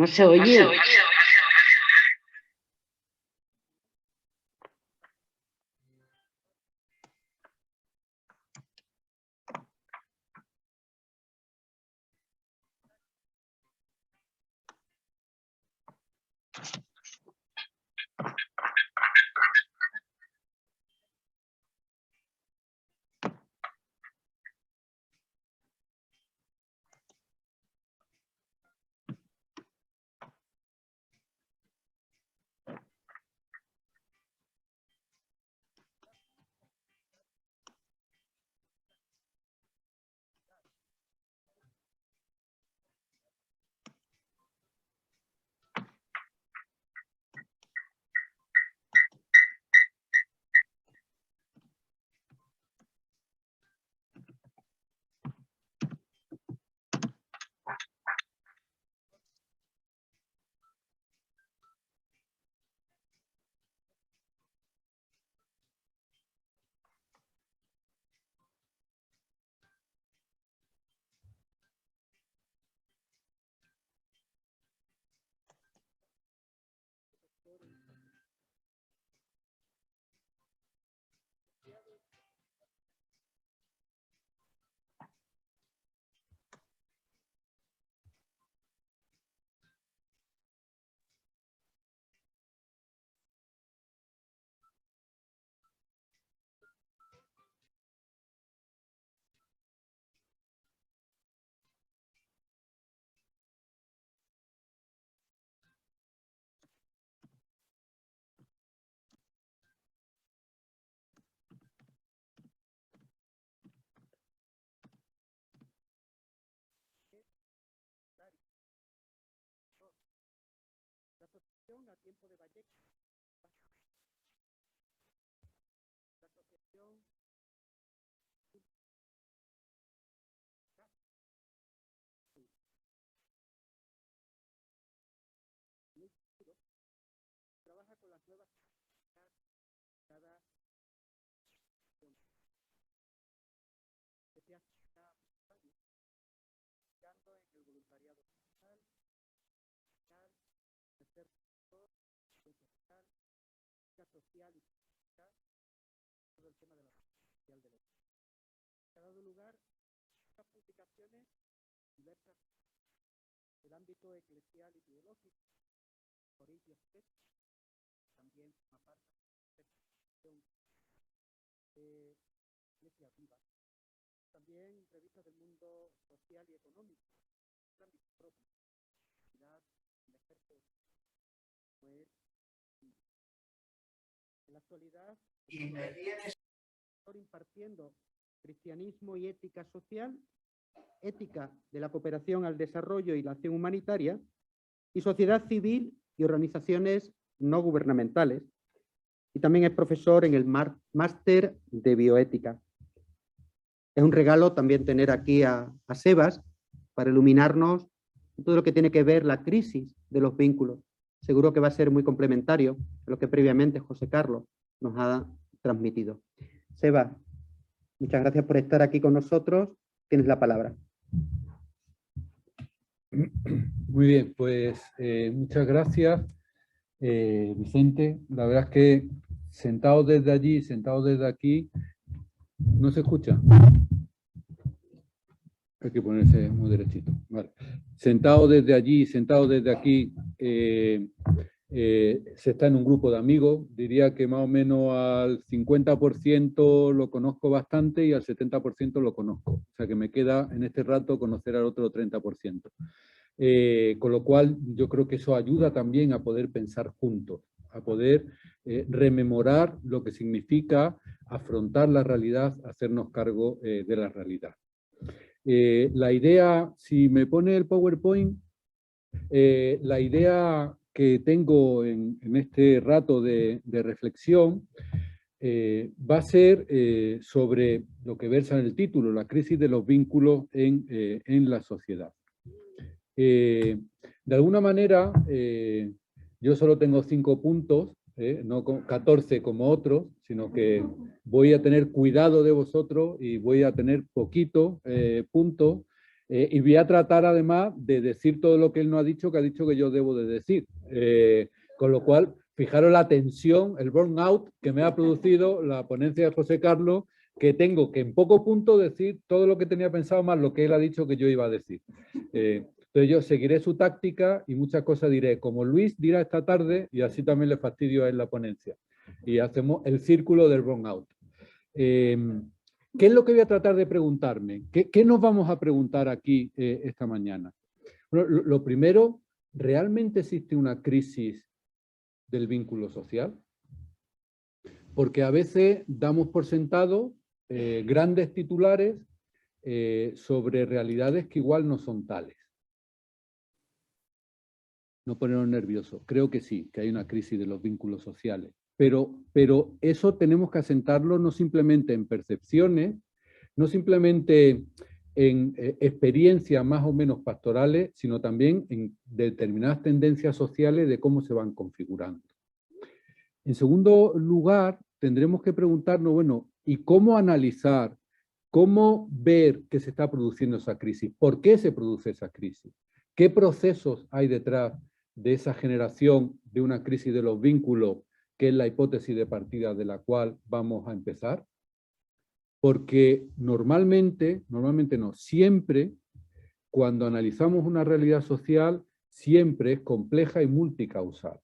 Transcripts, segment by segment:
No se oye. La asociación a tiempo de Vallecas. La asociación trabaja con las nuevas cada que se hace buscando en el voluntariado social, tercer sector, social, social y social, todo el tema de la social de los. Ha dado lugar a publicaciones diversas del ámbito eclesial y teológico, Corintios 3, también una parte de Iglesia Viva, también revistas del mundo social y económico, el ámbito propio, el ejército, pues, en la actualidad, impartiendo cristianismo y ética social, ética de la cooperación al desarrollo y la acción humanitaria, y sociedad civil y organizaciones no gubernamentales. Y también es profesor en el máster de bioética. Es un regalo también tener aquí a Sebas para iluminarnos todo lo que tiene que ver la crisis de los vínculos. Seguro que va a ser muy complementario a lo que previamente José Carlos nos ha transmitido. Sebas, muchas gracias por estar aquí con nosotros. Tienes la palabra. Muy bien, pues muchas gracias, Vicente. La verdad es que sentado desde allí, sentado desde aquí, no se escucha. Hay que ponerse muy derechito. Vale. Sentado desde allí, sentado desde aquí, se está en un grupo de amigos. Diría que más o menos al 50% lo conozco bastante y al 70% lo conozco. O sea que me queda en este rato conocer al otro 30%. Con lo cual yo creo que eso ayuda también a poder pensar juntos, a poder rememorar lo que significa afrontar la realidad, hacernos cargo de la realidad. La idea, si me pone el PowerPoint, la idea que tengo en este rato de reflexión va a ser sobre lo que versa en el título, la crisis de los vínculos en la sociedad. De alguna manera, yo solo tengo 5 puntos, no 14 como otros, sino que voy a tener cuidado de vosotros y voy a tener poquito puntos Y voy a tratar además de decir todo lo que él no ha dicho, que ha dicho que yo debo de decir. Con lo cual, fijaros la tensión, el burnout que me ha producido la ponencia de José Carlos, que tengo que en poco punto decir todo lo que tenía pensado más lo que él ha dicho que yo iba a decir. Entonces yo seguiré su táctica y muchas cosas diré, como Luis dirá esta tarde, y así también le fastidio a él la ponencia. Y hacemos el círculo del burnout. ¿Qué es lo que voy a tratar de preguntarme? ¿Qué nos vamos a preguntar aquí esta mañana? Bueno, lo primero, ¿realmente existe una crisis del vínculo social? Porque a veces damos por sentado grandes titulares sobre realidades que igual no son tales. No ponernos nerviosos. Creo que sí, que hay una crisis de los vínculos sociales. Pero eso tenemos que asentarlo no simplemente en percepciones, no simplemente en experiencias más o menos pastorales, sino también en determinadas tendencias sociales de cómo se van configurando. En segundo lugar, tendremos que preguntarnos, bueno, ¿y cómo analizar, cómo ver que se está produciendo esa crisis? ¿Por qué se produce esa crisis? ¿Qué procesos hay detrás de esa generación de una crisis de los vínculos, que es la hipótesis de partida de la cual vamos a empezar? Porque normalmente no, siempre, cuando analizamos una realidad social, siempre es compleja y multicausal.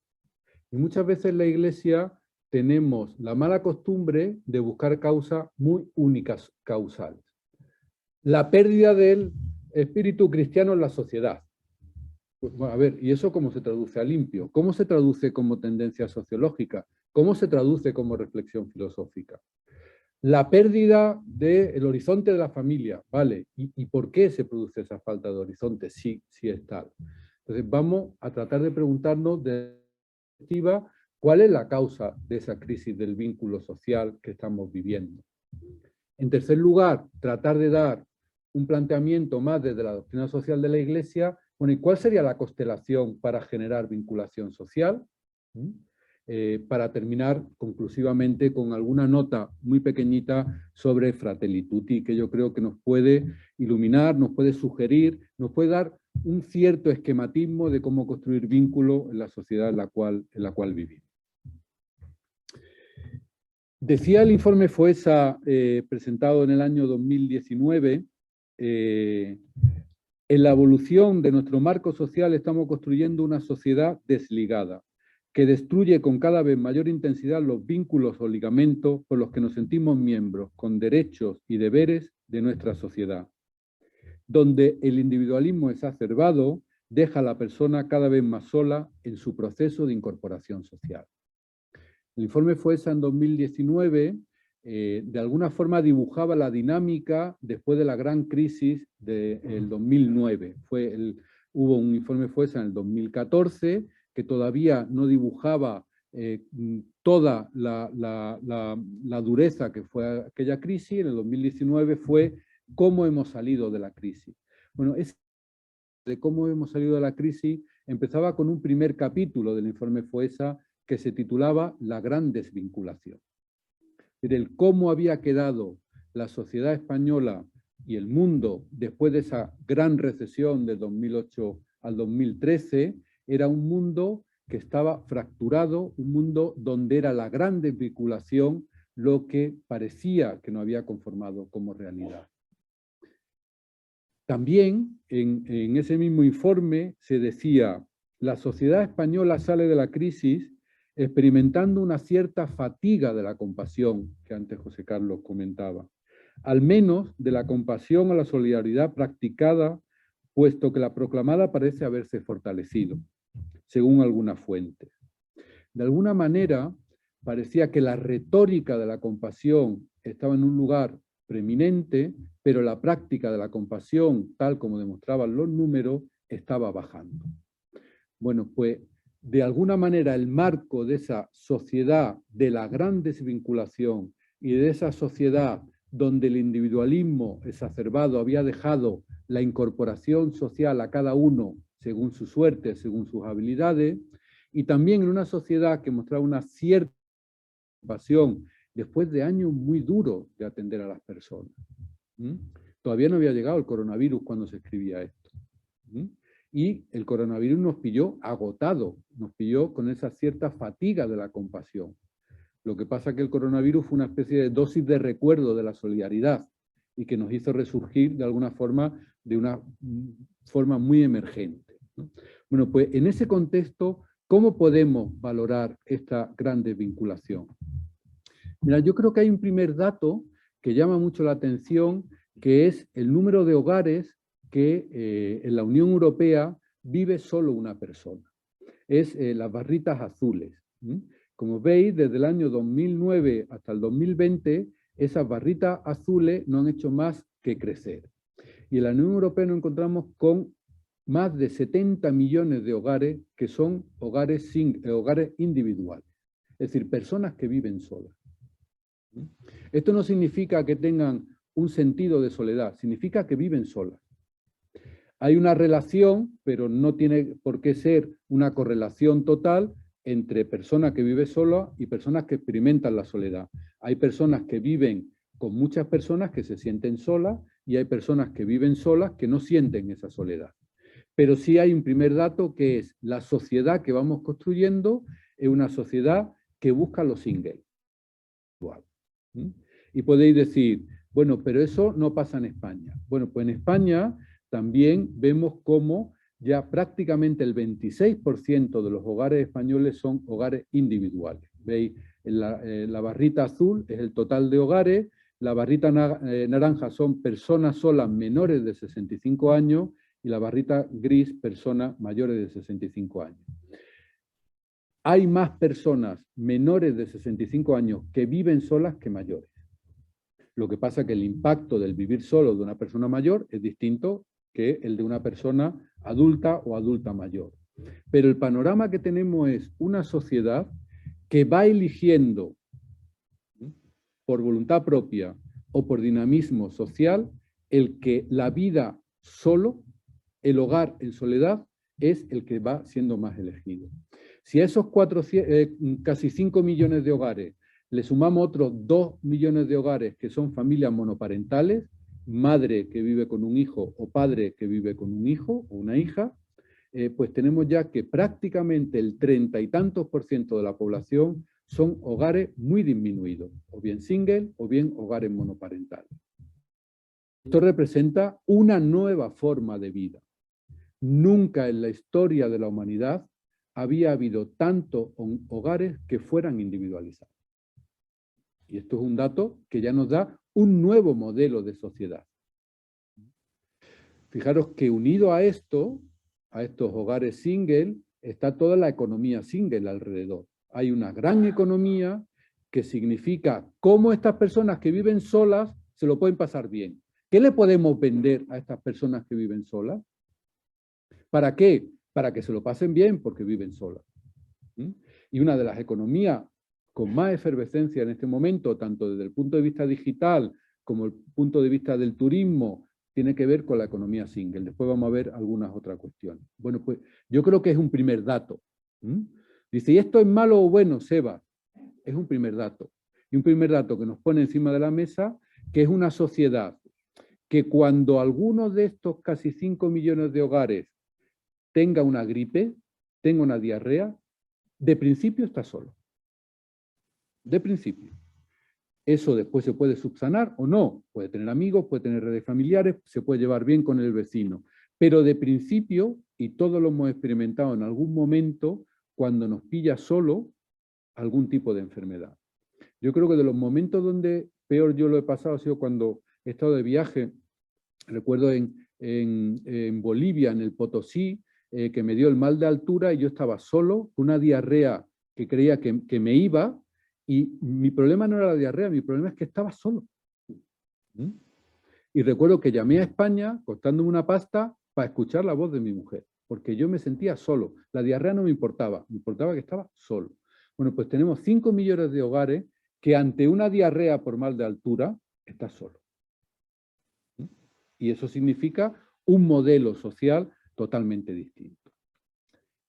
Y muchas veces en la Iglesia tenemos la mala costumbre de buscar causas muy únicas causales. La pérdida del espíritu cristiano en la sociedad. Pues, bueno, a ver, ¿y eso cómo se traduce a limpio? ¿Cómo se traduce como tendencia sociológica? ¿Cómo se traduce como reflexión filosófica? La pérdida del horizonte de la familia, ¿vale? ¿Y por qué se produce esa falta de horizonte? Sí es tal. Entonces vamos a tratar de preguntarnos de perspectiva cuál es la causa de esa crisis del vínculo social que estamos viviendo. En tercer lugar, tratar de dar un planteamiento más desde la doctrina social de la Iglesia. Bueno, ¿y cuál sería la constelación para generar vinculación social? Para terminar conclusivamente con alguna nota muy pequeñita sobre Fratelli Tutti, que yo creo que nos puede iluminar, nos puede sugerir, nos puede dar un cierto esquematismo de cómo construir vínculo en la sociedad en la cual vivimos. Decía el informe FOESA presentado en el año 2019, en la evolución de nuestro marco social estamos construyendo una sociedad desligada, que destruye con cada vez mayor intensidad los vínculos o ligamentos por los que nos sentimos miembros, con derechos y deberes de nuestra sociedad, donde el individualismo exacerbado deja a la persona cada vez más sola en su proceso de incorporación social. El informe FOESA en 2019 de alguna forma dibujaba la dinámica después de la gran crisis del 2009. Hubo un informe FOESA en el 2014 que todavía no dibujaba toda la dureza que fue aquella crisis. En el 2019 fue cómo hemos salido de la crisis. Bueno, de cómo hemos salido de la crisis empezaba con un primer capítulo del informe FOESA que se titulaba La gran desvinculación. El cómo había quedado la sociedad española y el mundo después de esa gran recesión de 2008 al 2013, era un mundo que estaba fracturado, un mundo donde era la gran desvinculación lo que parecía que no había conformado como realidad. También en ese mismo informe se decía, la sociedad española sale de la crisis experimentando una cierta fatiga de la compasión, que antes José Carlos comentaba, al menos de la compasión a la solidaridad practicada, puesto que la proclamada parece haberse fortalecido, según algunas fuentes. De alguna manera, parecía que la retórica de la compasión estaba en un lugar preeminente, pero la práctica de la compasión, tal como demostraban los números, estaba bajando. Bueno, pues de alguna manera el marco de esa sociedad de la gran desvinculación y de esa sociedad donde el individualismo exacerbado había dejado la incorporación social a cada uno según su suerte, según sus habilidades, y también en una sociedad que mostraba una cierta compasión después de años muy duros de atender a las personas. Todavía no había llegado el coronavirus cuando se escribía esto. Y el coronavirus nos pilló agotado, nos pilló con esa cierta fatiga de la compasión. Lo que pasa es que el coronavirus fue una especie de dosis de recuerdo de la solidaridad y que nos hizo resurgir de alguna forma, de una forma muy emergente, ¿no? Bueno, pues en ese contexto, ¿cómo podemos valorar esta gran desvinculación? Mira, yo creo que hay un primer dato que llama mucho la atención, que es el número de hogares que en la Unión Europea vive solo una persona. Es las barritas azules. Como veis, desde el año 2009 hasta el 2020, esas barritas azules no han hecho más que crecer. Y en la Unión Europea nos encontramos con más de 70 millones de hogares que son hogares individuales, es decir, personas que viven solas. Esto no significa que tengan un sentido de soledad, significa que viven solas. Hay una relación, pero no tiene por qué ser una correlación total entre personas que viven solas y personas que experimentan la soledad. Hay personas que viven con muchas personas que se sienten solas y hay personas que viven solas que no sienten esa soledad. Pero sí hay un primer dato que es la sociedad que vamos construyendo es una sociedad que busca los singles. Y podéis decir, bueno, pero eso no pasa en España. Bueno, pues en España también vemos cómo ya prácticamente el 26% de los hogares españoles son hogares individuales. ¿Veis? La barrita azul es el total de hogares, la barrita naranja son personas solas menores de 65 años y la barrita gris, personas mayores de 65 años. Hay más personas menores de 65 años que viven solas que mayores. Lo que pasa es que el impacto del vivir solo de una persona mayor es distinto que el de una persona adulta o adulta mayor. Pero el panorama que tenemos es una sociedad que va eligiendo por voluntad propia o por dinamismo social el que la vida solo, el hogar en soledad, es el que va siendo más elegido. Si a esos casi 5 millones de hogares le sumamos otros 2 millones de hogares que son familias monoparentales, madre que vive con un hijo o padre que vive con un hijo o una hija, pues tenemos ya que prácticamente el 30 y tantos % de la población son hogares muy disminuidos, o bien single o bien hogares monoparentales. Esto representa una nueva forma de vida. Nunca en la historia de la humanidad había habido tantos hogares que fueran individualizados. Y esto es un dato que ya nos da un nuevo modelo de sociedad. Fijaros que unido a esto, a estos hogares single, está toda la economía single alrededor. Hay una gran economía que significa cómo estas personas que viven solas se lo pueden pasar bien. ¿Qué le podemos vender a estas personas que viven solas? ¿Para qué? Para que se lo pasen bien porque viven solas. Y una de las economías con más efervescencia en este momento, tanto desde el punto de vista digital como el punto de vista del turismo, tiene que ver con la economía single. Después vamos a ver algunas otras cuestiones. Bueno, pues yo creo que es un primer dato. Dice, ¿y esto es malo o bueno, Seba? Es un primer dato. Y un primer dato que nos pone encima de la mesa, que es una sociedad que cuando alguno de estos casi 5 millones de hogares tenga una gripe, tenga una diarrea, de principio está solo. De principio. Eso después se puede subsanar o no. Puede tener amigos, puede tener redes familiares, se puede llevar bien con el vecino. Pero de principio, y todos lo hemos experimentado en algún momento, cuando nos pilla solo, algún tipo de enfermedad. Yo creo que de los momentos donde peor yo lo he pasado ha sido cuando he estado de viaje. Recuerdo en Bolivia, en el Potosí, que me dio el mal de altura y yo estaba solo, una diarrea que creía que me iba, y mi problema no era la diarrea, mi problema es que estaba solo. Y recuerdo que llamé a España costándome una pasta para escuchar la voz de mi mujer, porque yo me sentía solo. La diarrea no me importaba que estaba solo. Bueno, pues tenemos 5 millones de hogares que ante una diarrea por mal de altura está solo. Y eso significa un modelo social totalmente distinto.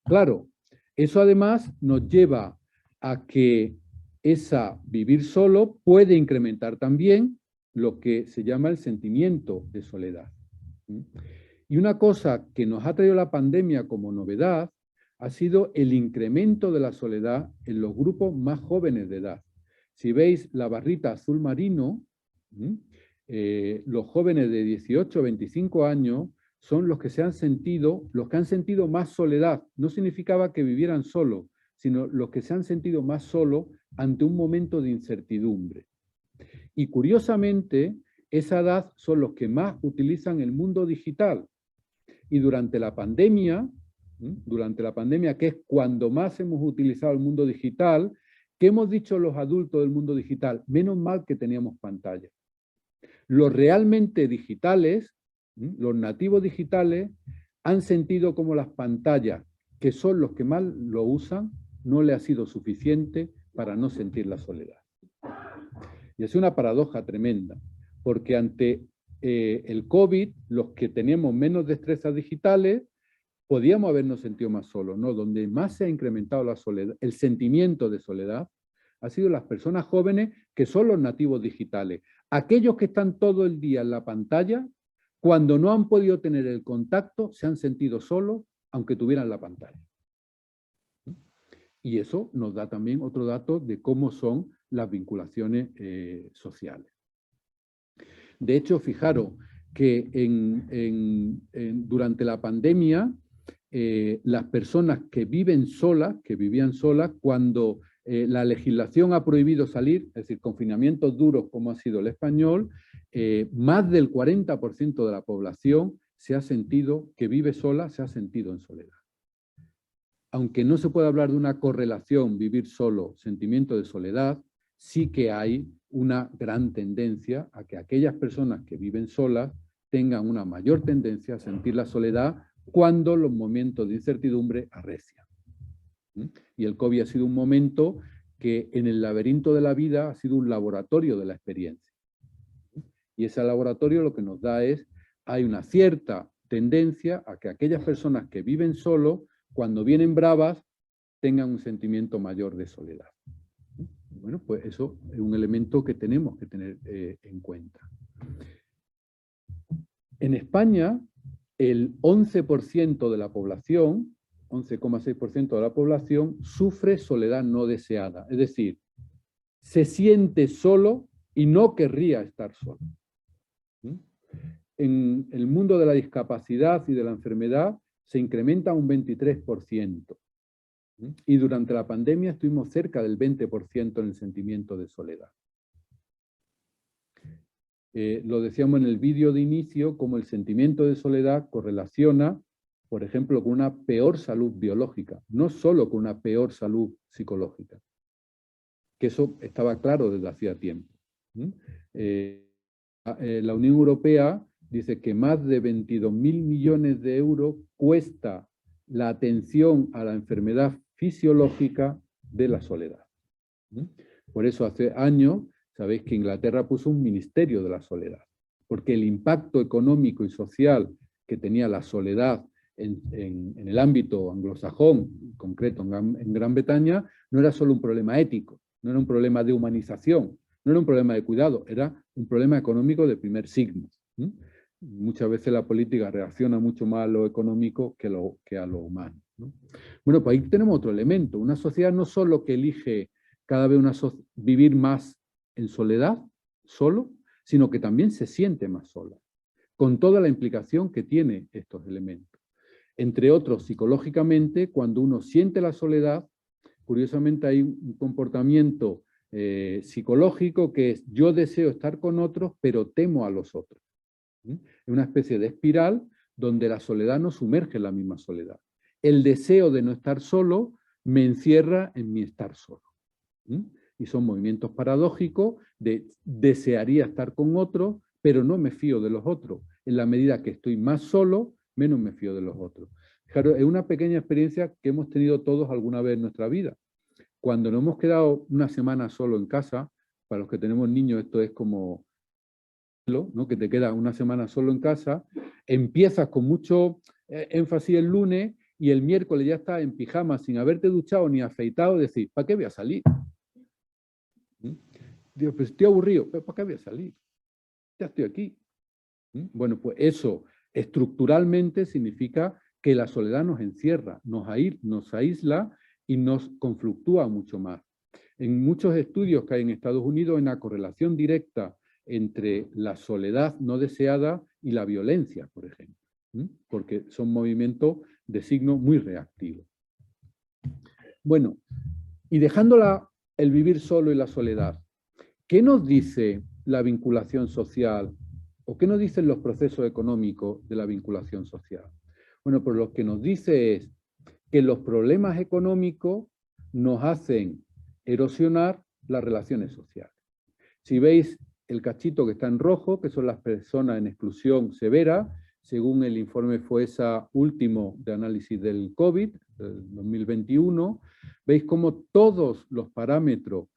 Claro, eso además nos lleva a que esa vivir solo puede incrementar también lo que se llama el sentimiento de soledad. Y una cosa que nos ha traído la pandemia como novedad ha sido el incremento de la soledad en los grupos más jóvenes de edad. Si veis la barrita azul marino, los jóvenes de 18 a 25 años son los que han sentido más soledad. No significaba que vivieran solos, sino los que se han sentido más solos ante un momento de incertidumbre. Y curiosamente, esa edad son los que más utilizan el mundo digital. Y durante la pandemia, que es cuando más hemos utilizado el mundo digital, ¿qué hemos dicho los adultos del mundo digital? Menos mal que teníamos pantalla. Los realmente digitales, los nativos digitales, han sentido como las pantallas, que son los que más lo usan, no le ha sido suficiente para no sentir la soledad. Y es una paradoja tremenda, porque ante el COVID, los que teníamos menos destrezas digitales, podíamos habernos sentido más solos, ¿no? Donde más se ha incrementado la soledad, el sentimiento de soledad, ha sido las personas jóvenes que son los nativos digitales. Aquellos que están todo el día en la pantalla, cuando no han podido tener el contacto, se han sentido solos, aunque tuvieran la pantalla. Y eso nos da también otro dato de cómo son las vinculaciones sociales. De hecho, fijaros que durante la pandemia, las personas que vivían solas, cuando la legislación ha prohibido salir, es decir, confinamientos duros como ha sido el español, más del 40% de la población se ha sentido que vive sola, se ha sentido en soledad. Aunque no se puede hablar de una correlación vivir solo, sentimiento de soledad, sí que hay una gran tendencia a que aquellas personas que viven solas tengan una mayor tendencia a sentir la soledad cuando los momentos de incertidumbre arrecian. Y el COVID ha sido un momento que en el laberinto de la vida ha sido un laboratorio de la experiencia. Y ese laboratorio lo que nos da hay una cierta tendencia a que aquellas personas que viven solo, cuando vienen bravas, tengan un sentimiento mayor de soledad. Bueno, pues eso es un elemento que tenemos que tener en cuenta. En España, el 11% de la población, 11,6% de la población, sufre soledad no deseada. Es decir, se siente solo y no querría estar solo. En el mundo de la discapacidad y de la enfermedad se incrementa un 23%. Y durante la pandemia estuvimos cerca del 20% en el sentimiento de soledad. Lo decíamos en el vídeo de inicio, como el sentimiento de soledad correlaciona, por ejemplo, con una peor salud biológica, no solo con una peor salud psicológica, que eso estaba claro desde hacía tiempo. La Unión Europea dice que más de 22.000 millones de euros cuesta la atención a la enfermedad fisiológica de la soledad. Por eso hace años, sabéis que Inglaterra puso un ministerio de la soledad, porque el impacto económico y social que tenía la soledad en el ámbito anglosajón, en concreto en Gran Bretaña, no era solo un problema ético, no era un problema de humanización, no era un problema de cuidado, era un problema económico de primer signo. Muchas veces la política reacciona mucho más a lo económico que a lo humano, ¿no? Bueno, pues ahí tenemos otro elemento. Una sociedad no solo que elige cada vez vivir más en soledad, solo, sino que también se siente más sola, con toda la implicación que tiene estos elementos. Entre otros, psicológicamente, cuando uno siente la soledad, curiosamente hay un comportamiento psicológico que es: yo deseo estar con otros, pero temo a los otros. Es una especie de espiral donde la soledad nos sumerge en la misma soledad. El deseo de no estar solo me encierra en mi estar solo. Y son movimientos paradójicos de desearía estar con otros, pero no me fío de los otros. En la medida que estoy más solo, menos me fío de los otros. Claro, es una pequeña experiencia que hemos tenido todos alguna vez en nuestra vida. Cuando nos hemos quedado una semana solo en casa, para los que tenemos niños esto es como, ¿no?, que te quedas una semana solo en casa, empiezas con mucho énfasis el lunes y el miércoles ya estás en pijama sin haberte duchado ni afeitado y decís: ¿para qué voy a salir? Digo, pues estoy aburrido, ¿pero para qué voy a salir? ya estoy aquí. Bueno, pues eso estructuralmente significa que la soledad nos encierra, nos aísla y nos conflictúa mucho más. En muchos estudios que hay en Estados Unidos hay una correlación directa entre la soledad no deseada y la violencia, por ejemplo, porque son movimientos de signo muy reactivo. Bueno, y dejando el vivir solo y la soledad, ¿qué nos dice la vinculación social o qué nos dicen los procesos económicos de la vinculación social? Bueno, pues lo que nos dice es que los problemas económicos nos hacen erosionar las relaciones sociales. Si veis el cachito que está en rojo, que son las personas en exclusión severa, según el informe FOESA último de análisis del COVID, del 2021, veis cómo todos los parámetros,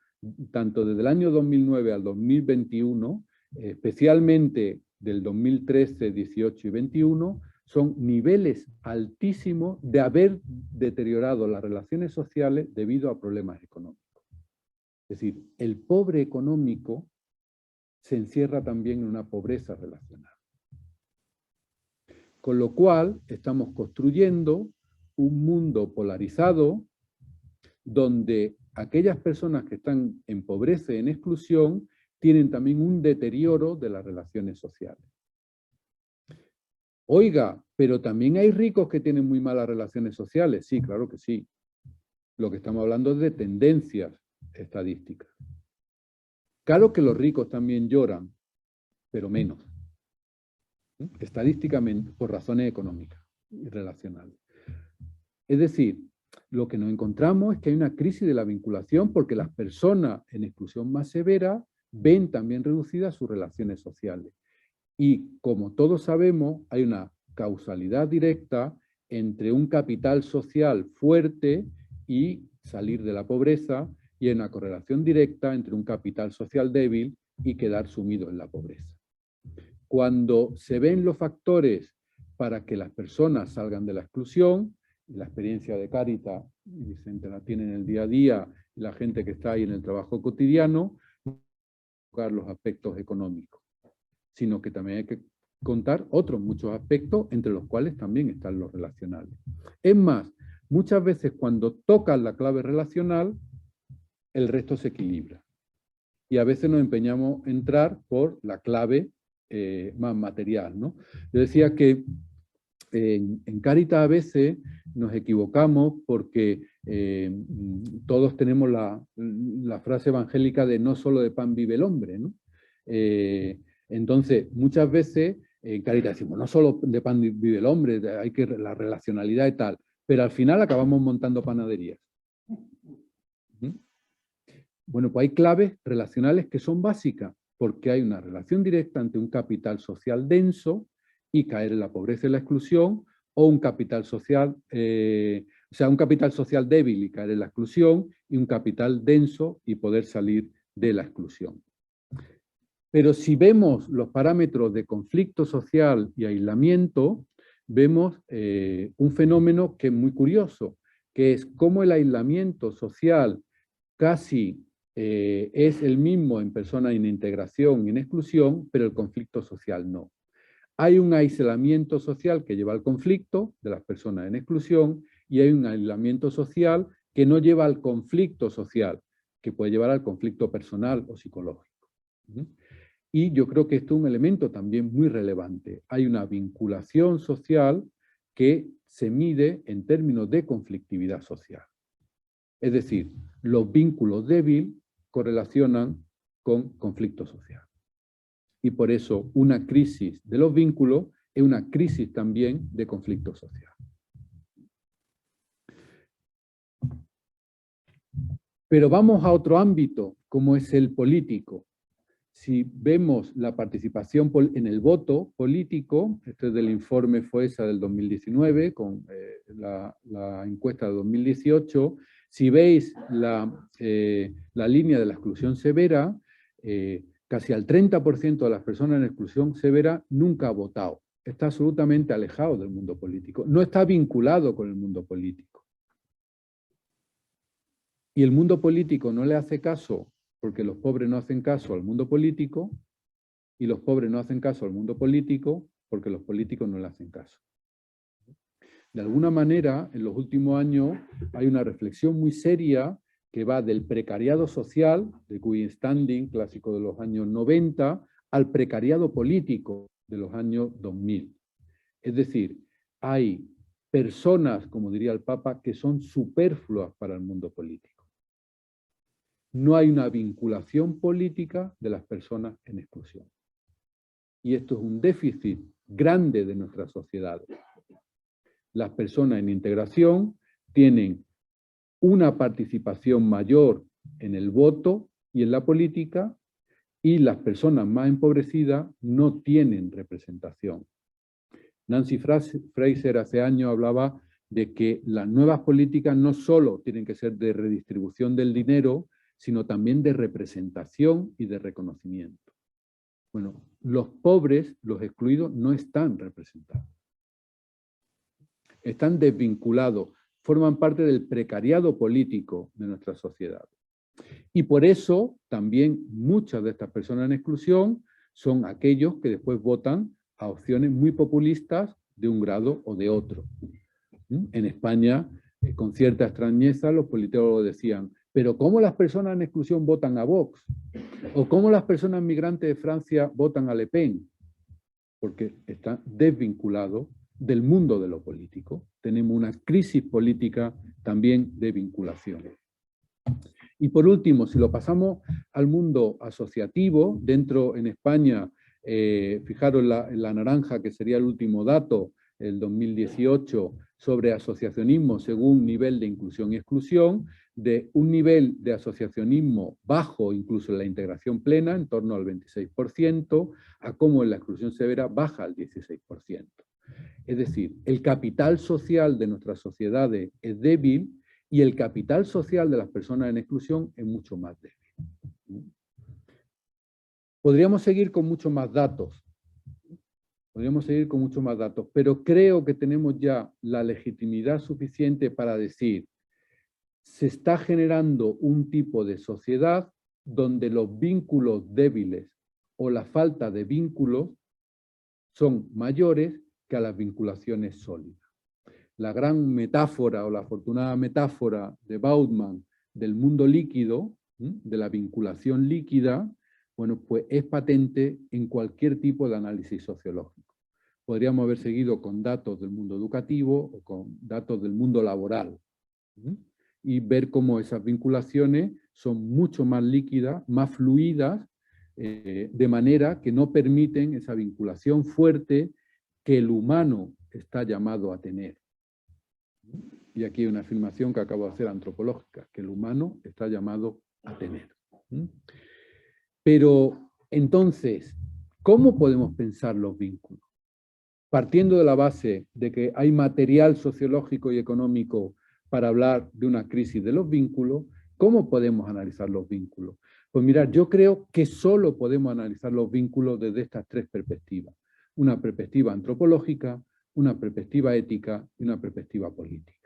tanto desde el año 2009 al 2021, especialmente del 2013, 18 y 21, son niveles altísimos de haber deteriorado las relaciones sociales debido a problemas económicos. Es decir, el pobre económico se encierra también en una pobreza relacional. Con lo cual, estamos construyendo un mundo polarizado donde aquellas personas que están en pobreza y en exclusión tienen también un deterioro de las relaciones sociales. Oiga, pero también hay ricos que tienen muy malas relaciones sociales. Sí, claro que sí. Lo que estamos hablando es de tendencias estadísticas. Claro que los ricos también lloran, pero menos. Estadísticamente, por razones económicas y relacionales. Es decir, lo que nos encontramos es que hay una crisis de la vinculación porque las personas en exclusión más severa ven también reducidas sus relaciones sociales. Y como todos sabemos, hay una causalidad directa entre un capital social fuerte y salir de la pobreza, y hay una correlación directa entre un capital social débil y quedar sumido en la pobreza. Cuando se ven los factores para que las personas salgan de la exclusión, la experiencia de Cáritas, Vicente la tiene en el día a día, y la gente que está ahí en el trabajo cotidiano, tocar los aspectos económicos, sino que también hay que contar otros muchos aspectos, entre los cuales también están los relacionales. Es más, muchas veces cuando tocan la clave relacional, el resto se equilibra. Y a veces nos empeñamos en entrar por la clave más material, ¿no? Yo decía que en Cáritas a veces nos equivocamos porque todos tenemos la frase evangélica de no solo de pan vive el hombre, ¿no? Entonces, muchas veces en Cáritas decimos, no solo de pan vive el hombre, hay que la relacionalidad y tal, pero al final acabamos montando panaderías. Bueno, pues hay claves relacionales que son básicas, porque hay una relación directa entre un capital social denso y caer en la pobreza y la exclusión, o un capital social, un capital social débil y caer en la exclusión, y un capital denso y poder salir de la exclusión. Pero si vemos los parámetros de conflicto social y aislamiento, vemos un fenómeno que es muy curioso, que es cómo el aislamiento social casi es el mismo en personas en integración y en exclusión, pero el conflicto social no. Hay un aislamiento social que lleva al conflicto de las personas en exclusión y hay un aislamiento social que no lleva al conflicto social, que puede llevar al conflicto personal o psicológico. Y yo creo que esto es un elemento también muy relevante. Hay una vinculación social que se mide en términos de conflictividad social. Es decir, los vínculos débiles correlacionan con conflicto social. Y por eso una crisis de los vínculos es una crisis también de conflicto social. Pero vamos a otro ámbito, como es el político. Si vemos la participación en el voto político, este es del informe FOESA del 2019, con la encuesta de 2018, si veis la línea de la exclusión severa, casi al 30% de las personas en exclusión severa nunca ha votado. Está absolutamente alejado del mundo político. No está vinculado con el mundo político. Y el mundo político no le hace caso porque los pobres no hacen caso al mundo político, y los pobres no hacen caso al mundo político porque los políticos no le hacen caso. De alguna manera, en los últimos años hay una reflexión muy seria que va del precariado social, de Queen Standing, clásico de los años 90, al precariado político de los años 2000. Es decir, hay personas, como diría el Papa, que son superfluas para el mundo político. No hay una vinculación política de las personas en exclusión. Y esto es un déficit grande de nuestras sociedades. Las personas en integración tienen una participación mayor en el voto y en la política, y las personas más empobrecidas no tienen representación. Nancy Fraser hace años hablaba de que las nuevas políticas no solo tienen que ser de redistribución del dinero, sino también de representación y de reconocimiento. Bueno, los pobres, los excluidos, no están representados. Están desvinculados, forman parte del precariado político de nuestra sociedad. Y por eso también muchas de estas personas en exclusión son aquellos que después votan a opciones muy populistas de un grado o de otro. En España, con cierta extrañeza, los politólogos decían, pero ¿cómo las personas en exclusión votan a Vox? ¿O cómo las personas migrantes de Francia votan a Le Pen? Porque están desvinculados del mundo de lo político. Tenemos una crisis política también de vinculación. Y por último, si lo pasamos al mundo asociativo, dentro en España, fijaros en la naranja, que sería el último dato, el 2018, sobre asociacionismo según nivel de inclusión y exclusión, de un nivel de asociacionismo bajo, incluso en la integración plena, en torno al 26%, a cómo en la exclusión severa baja al 16%. Es decir, el capital social de nuestras sociedades es débil y el capital social de las personas en exclusión es mucho más débil. Podríamos seguir con muchos más datos. Pero creo que tenemos ya la legitimidad suficiente para decir, se está generando un tipo de sociedad donde los vínculos débiles o la falta de vínculos son mayores que a las vinculaciones sólidas. La gran metáfora o la afortunada metáfora de Bauman del mundo líquido, de la vinculación líquida, bueno, pues es patente en cualquier tipo de análisis sociológico. Podríamos haber seguido con datos del mundo educativo o con datos del mundo laboral, y ver cómo esas vinculaciones son mucho más líquidas, más fluidas, de manera que no permiten esa vinculación fuerte que el humano está llamado a tener. Y aquí hay una afirmación que acabo de hacer antropológica, que el humano está llamado a tener. Pero entonces, ¿cómo podemos pensar los vínculos? Partiendo de la base de que hay material sociológico y económico para hablar de una crisis de los vínculos, ¿cómo podemos analizar los vínculos? Pues mirad, yo creo que solo podemos analizar los vínculos desde estas tres perspectivas. Una perspectiva antropológica, una perspectiva ética y una perspectiva política.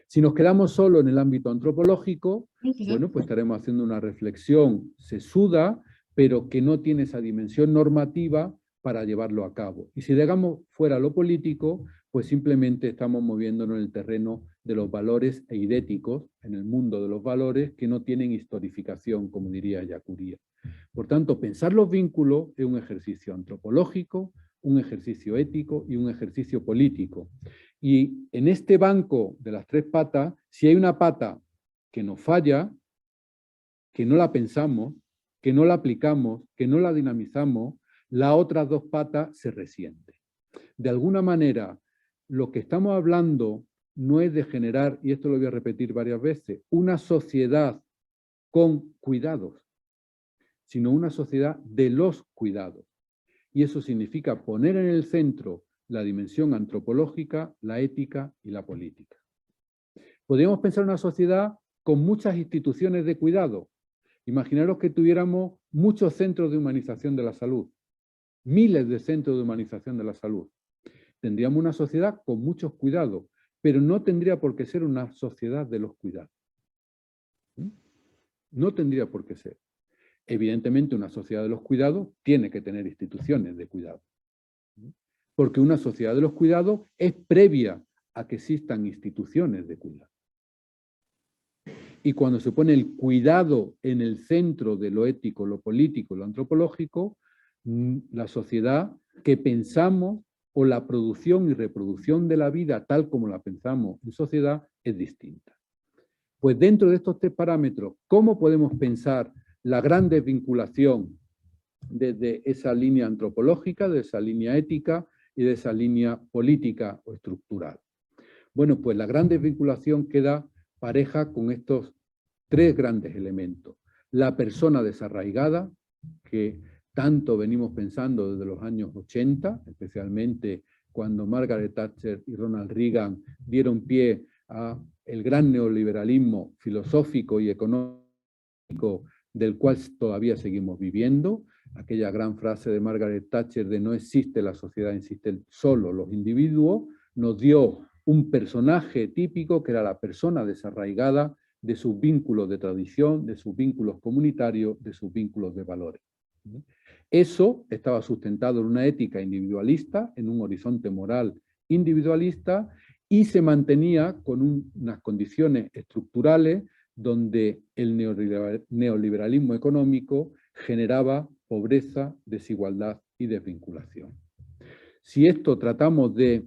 Si nos quedamos solo en el ámbito antropológico, bueno, pues estaremos haciendo una reflexión sesuda, pero que no tiene esa dimensión normativa para llevarlo a cabo. Y si dejamos fuera lo político, pues simplemente estamos moviéndonos en el terreno de los valores eidéticos, en el mundo de los valores que no tienen historificación, como diría Yacuría. Por tanto, pensar los vínculos es un ejercicio antropológico, un ejercicio ético y un ejercicio político. Y en este banco de las tres patas, si hay una pata que nos falla, que no la pensamos, que no la aplicamos, que no la dinamizamos, las otras dos patas se resienten. De alguna manera, lo que estamos hablando no es de generar, y esto lo voy a repetir varias veces, una sociedad con cuidados, sino una sociedad de los cuidados. Y eso significa poner en el centro la dimensión antropológica, la ética y la política. Podríamos pensar una sociedad con muchas instituciones de cuidado. Imaginaros que tuviéramos muchos centros de humanización de la salud, miles de centros de humanización de la salud. Tendríamos una sociedad con muchos cuidados, pero no tendría por qué ser una sociedad de los cuidados. No tendría por qué ser. Evidentemente, una sociedad de los cuidados tiene que tener instituciones de cuidado. Porque una sociedad de los cuidados es previa a que existan instituciones de cuidado. Y cuando se pone el cuidado en el centro de lo ético, lo político, lo antropológico, la sociedad que pensamos o la producción y reproducción de la vida tal como la pensamos en sociedad es distinta. Pues dentro de estos tres parámetros, ¿cómo podemos pensar la gran desvinculación desde esa línea antropológica, de esa línea ética y de esa línea política o estructural? Bueno, pues la gran desvinculación queda pareja con estos tres grandes elementos. La persona desarraigada, que tanto venimos pensando desde los años 80, especialmente cuando Margaret Thatcher y Ronald Reagan dieron pie a el gran neoliberalismo filosófico y económico del cual todavía seguimos viviendo. Aquella gran frase de Margaret Thatcher de no existe la sociedad, existen solo los individuos, nos dio un personaje típico que era la persona desarraigada de sus vínculos de tradición, de sus vínculos comunitarios, de sus vínculos de valores. Eso estaba sustentado en una ética individualista, en un horizonte moral individualista, y se mantenía con unas condiciones estructurales donde el neoliberalismo económico generaba pobreza, desigualdad y desvinculación. Si esto tratamos de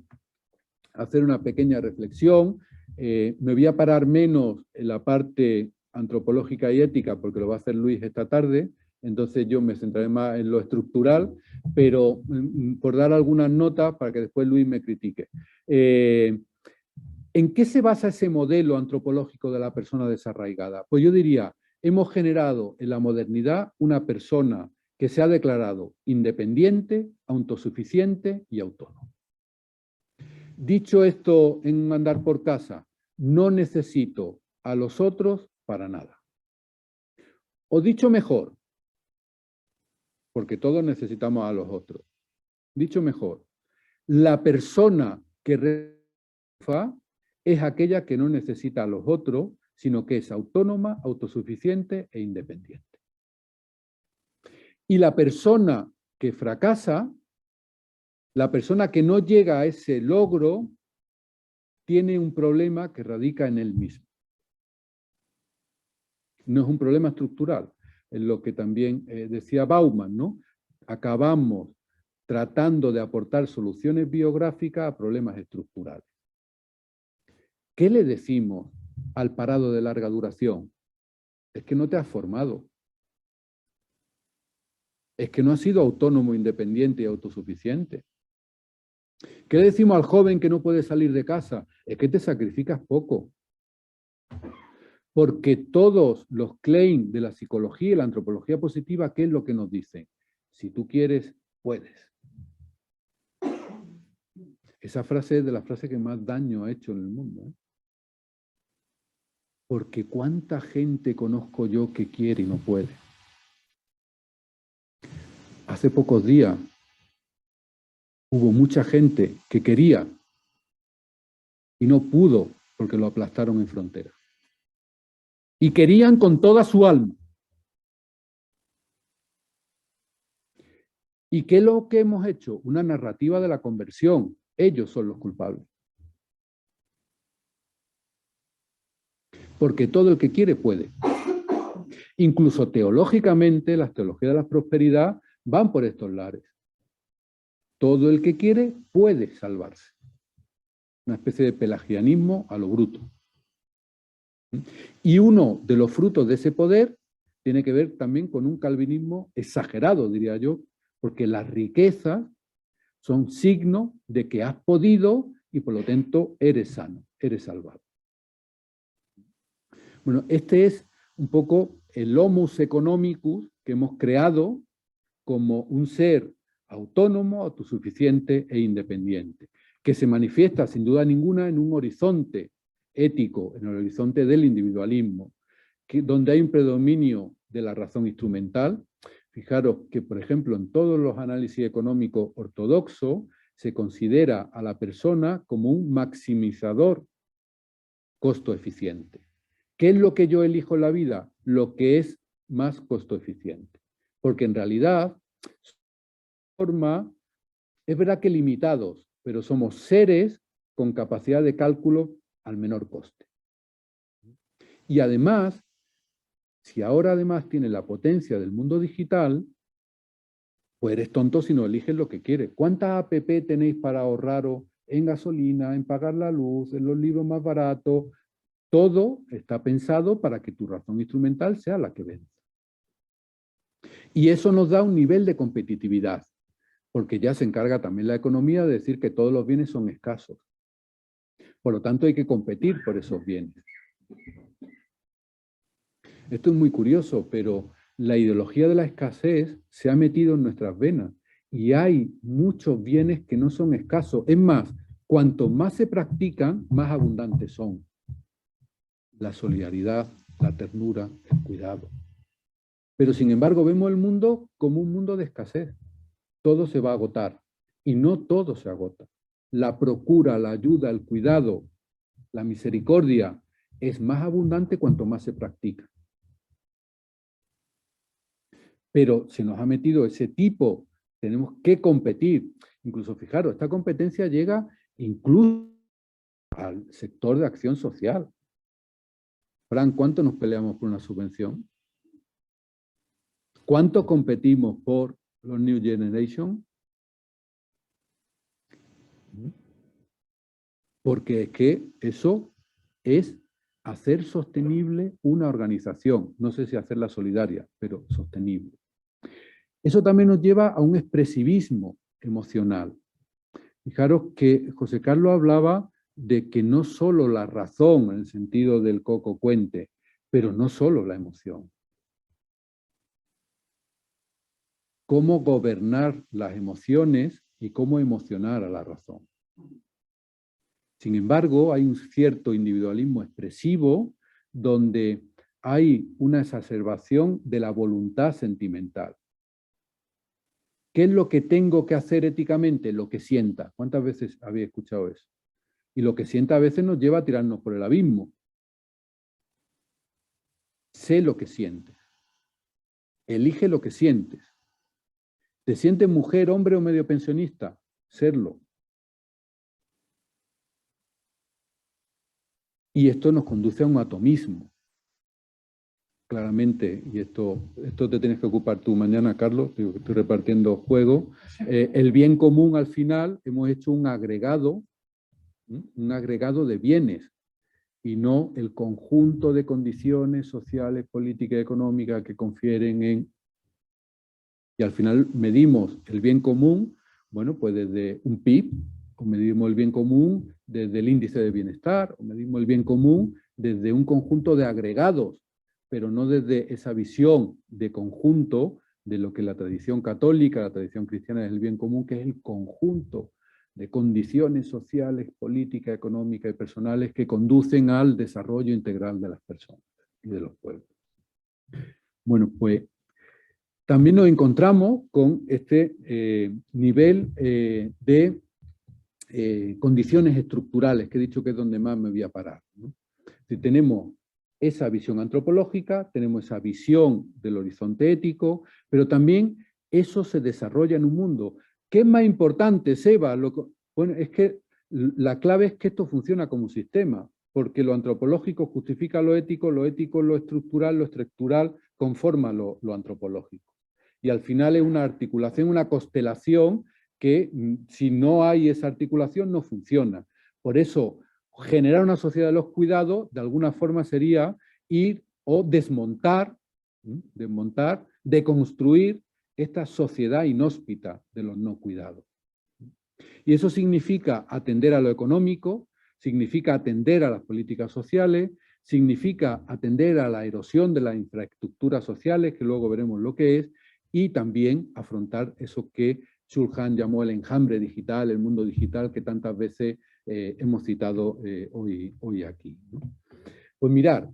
hacer una pequeña reflexión, me voy a parar menos en la parte antropológica y ética, porque lo va a hacer Luis esta tarde, entonces yo me centraré más en lo estructural, pero por dar algunas notas para que después Luis me critique. ¿En qué se basa ese modelo antropológico de la persona desarraigada? Pues yo diría, hemos generado en la modernidad una persona que se ha declarado independiente, autosuficiente y autónoma. Dicho esto en andar por casa, no necesito a los otros para nada. O dicho mejor, porque todos necesitamos a los otros. Dicho mejor, la persona que triunfa es aquella que no necesita a los otros, sino que es autónoma, autosuficiente e independiente. Y la persona que fracasa, la persona que no llega a ese logro, tiene un problema que radica en él mismo. No es un problema estructural, es lo que también decía Bauman, ¿no? Acabamos tratando de aportar soluciones biográficas a problemas estructurales. ¿Qué le decimos al parado de larga duración? Es que no te has formado. Es que no has sido autónomo, independiente y autosuficiente. ¿Qué le decimos al joven que no puede salir de casa? Es que te sacrificas poco. Porque todos los claims de la psicología y la antropología positiva, ¿qué es lo que nos dicen? Si tú quieres, puedes. Esa frase es de las frases que más daño ha hecho en el mundo, ¿eh? Porque cuánta gente conozco yo que quiere y no puede. Hace pocos días hubo mucha gente que quería y no pudo porque lo aplastaron en frontera. Y querían con toda su alma. ¿Y qué es lo que hemos hecho? Una narrativa de la conversión. Ellos son los culpables. Porque todo el que quiere puede. Incluso teológicamente, las teologías de la prosperidad van por estos lares. Todo el que quiere puede salvarse. Una especie de pelagianismo a lo bruto. Y uno de los frutos de ese poder tiene que ver también con un calvinismo exagerado, diría yo, porque las riquezas son signo de que has podido y por lo tanto eres sano, eres salvado. Bueno, este es un poco el homus economicus que hemos creado como un ser autónomo, autosuficiente e independiente, que se manifiesta sin duda ninguna en un horizonte ético, en el horizonte del individualismo, donde hay un predominio de la razón instrumental. Fijaros que, por ejemplo, en todos los análisis económicos ortodoxos se considera a la persona como un maximizador costo eficiente. ¿Qué es lo que yo elijo en la vida? Lo que es más costo eficiente. Porque en realidad, es verdad que limitados, pero somos seres con capacidad de cálculo al menor coste. Y además, si ahora además tienes la potencia del mundo digital, pues eres tonto si no eliges lo que quieres. ¿Cuántas app tenéis para ahorraros en gasolina, en pagar la luz, en los libros más baratos? Todo está pensado para que tu razón instrumental sea la que vence. Y eso nos da un nivel de competitividad, porque ya se encarga también la economía de decir que todos los bienes son escasos. Por lo tanto, hay que competir por esos bienes. Esto es muy curioso, pero la ideología de la escasez se ha metido en nuestras venas y hay muchos bienes que no son escasos. Es más, cuanto más se practican, más abundantes son. La solidaridad, la ternura, el cuidado. Pero sin embargo, vemos el mundo como un mundo de escasez. Todo se va a agotar y no todo se agota. La procura, la ayuda, el cuidado, la misericordia es más abundante cuanto más se practica. Pero se nos ha metido ese tipo, tenemos que competir. Incluso, fijaros, esta competencia llega incluso al sector de acción social. Fran, ¿cuánto nos peleamos por una subvención? ¿Cuánto competimos por los New Generation? Porque es que eso es hacer sostenible una organización. No sé si hacerla solidaria, pero sostenible. Eso también nos lleva a un expresivismo emocional. Fijaros que José Carlos hablaba de que no solo la razón, en el sentido del coco cuente, pero no solo la emoción. Cómo gobernar las emociones y cómo emocionar a la razón. Sin embargo, hay un cierto individualismo expresivo donde hay una exacerbación de la voluntad sentimental. ¿Qué es lo que tengo que hacer éticamente? Lo que sienta. ¿Cuántas veces habéis escuchado eso? Y lo que sienta a veces nos lleva a tirarnos por el abismo. Sé lo que sientes. Elige lo que sientes. ¿Te sientes mujer, hombre o medio pensionista? Serlo. Y esto nos conduce a un atomismo. Claramente, y esto te tienes que ocupar tú mañana, Carlos, digo que estoy repartiendo juego. El bien común, al final, hemos hecho un agregado de bienes, y no el conjunto de condiciones sociales, políticas y económicas que confieren en... Y al final medimos el bien común, bueno, pues desde un PIB, o medimos el bien común desde el índice de bienestar, o medimos el bien común desde un conjunto de agregados, pero no desde esa visión de conjunto de lo que la tradición católica, la tradición cristiana es el bien común, que es el conjunto de condiciones sociales, políticas, económicas y personales que conducen al desarrollo integral de las personas y de los pueblos. Bueno, pues también nos encontramos con este nivel de condiciones estructurales, que he dicho que es donde más me voy a parar, ¿no? Si tenemos esa visión antropológica, tenemos esa visión del horizonte ético, pero también eso se desarrolla en un mundo. ¿Qué es más importante, Seba? Bueno, es que la clave es que esto funciona como un sistema, porque lo antropológico justifica lo ético, lo estructural conforma lo antropológico. Y al final es una articulación, una constelación que si no hay esa articulación no funciona. Por eso, generar una sociedad de los cuidados, de alguna forma sería ir o desmontar, deconstruir esta sociedad inhóspita de los no cuidados. Y eso significa atender a lo económico, significa atender a las políticas sociales, significa atender a la erosión de las infraestructuras sociales, que luego veremos lo que es, y también afrontar eso que Chulhan llamó el enjambre digital, el mundo digital, que tantas veces hemos citado hoy aquí, ¿no? Pues mirar,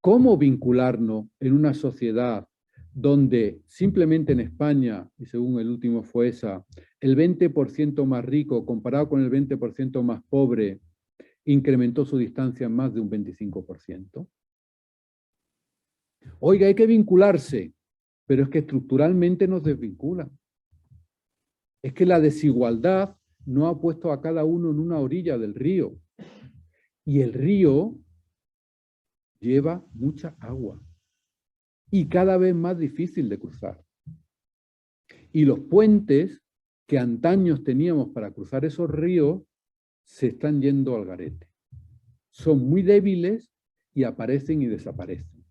¿cómo vincularnos en una sociedad donde simplemente en España, y según el último FOESA, el 20% más rico comparado con el 20% más pobre incrementó su distancia en más de un 25%? Oiga, hay que vincularse, pero es que estructuralmente nos desvinculan. Es que la desigualdad no ha puesto a cada uno en una orilla del río. Y el río lleva mucha agua y cada vez más difícil de cruzar. Y los puentes que antaños teníamos para cruzar esos ríos se están yendo al garete. Son muy débiles y aparecen y desaparecen.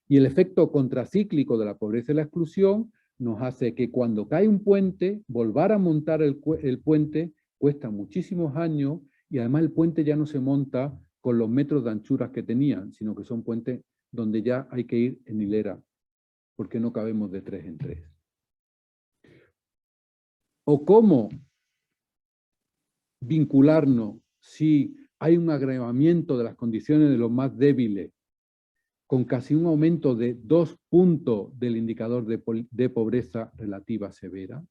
Y el efecto contracíclico de la pobreza y la exclusión nos hace que cuando cae un puente, volver a montar el puente cuesta muchísimos años y además el puente ya no se monta con los metros de anchuras que tenían, sino que son puentes donde ya hay que ir en hilera, porque no cabemos de 3 en 3. O cómo vincularnos si hay un agravamiento de las condiciones de los más débiles, con casi un aumento de 2 puntos del indicador de pobreza relativa severa.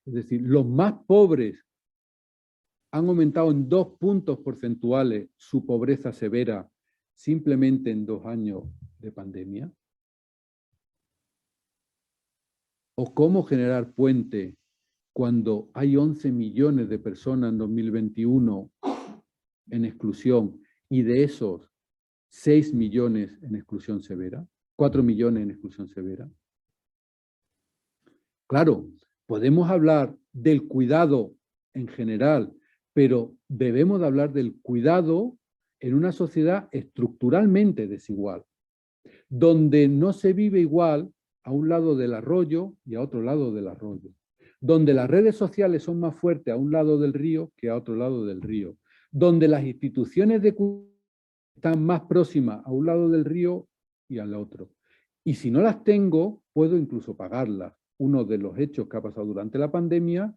Es decir, los más pobres han aumentado en 2 puntos porcentuales su pobreza severa simplemente en 2 años de pandemia. O cómo generar puente cuando hay 11 millones de personas en 2021 en exclusión y de esos 6 millones en exclusión severa, 4 millones en exclusión severa. Claro, podemos hablar del cuidado en general, pero debemos de hablar del cuidado en una sociedad estructuralmente desigual, donde no se vive igual a un lado del arroyo y a otro lado del arroyo, donde las redes sociales son más fuertes a un lado del río que a otro lado del río, donde las instituciones de cuidado están más próximas a un lado del río y al otro. Y si no las tengo, puedo incluso pagarlas. Uno de los hechos que ha pasado durante la pandemia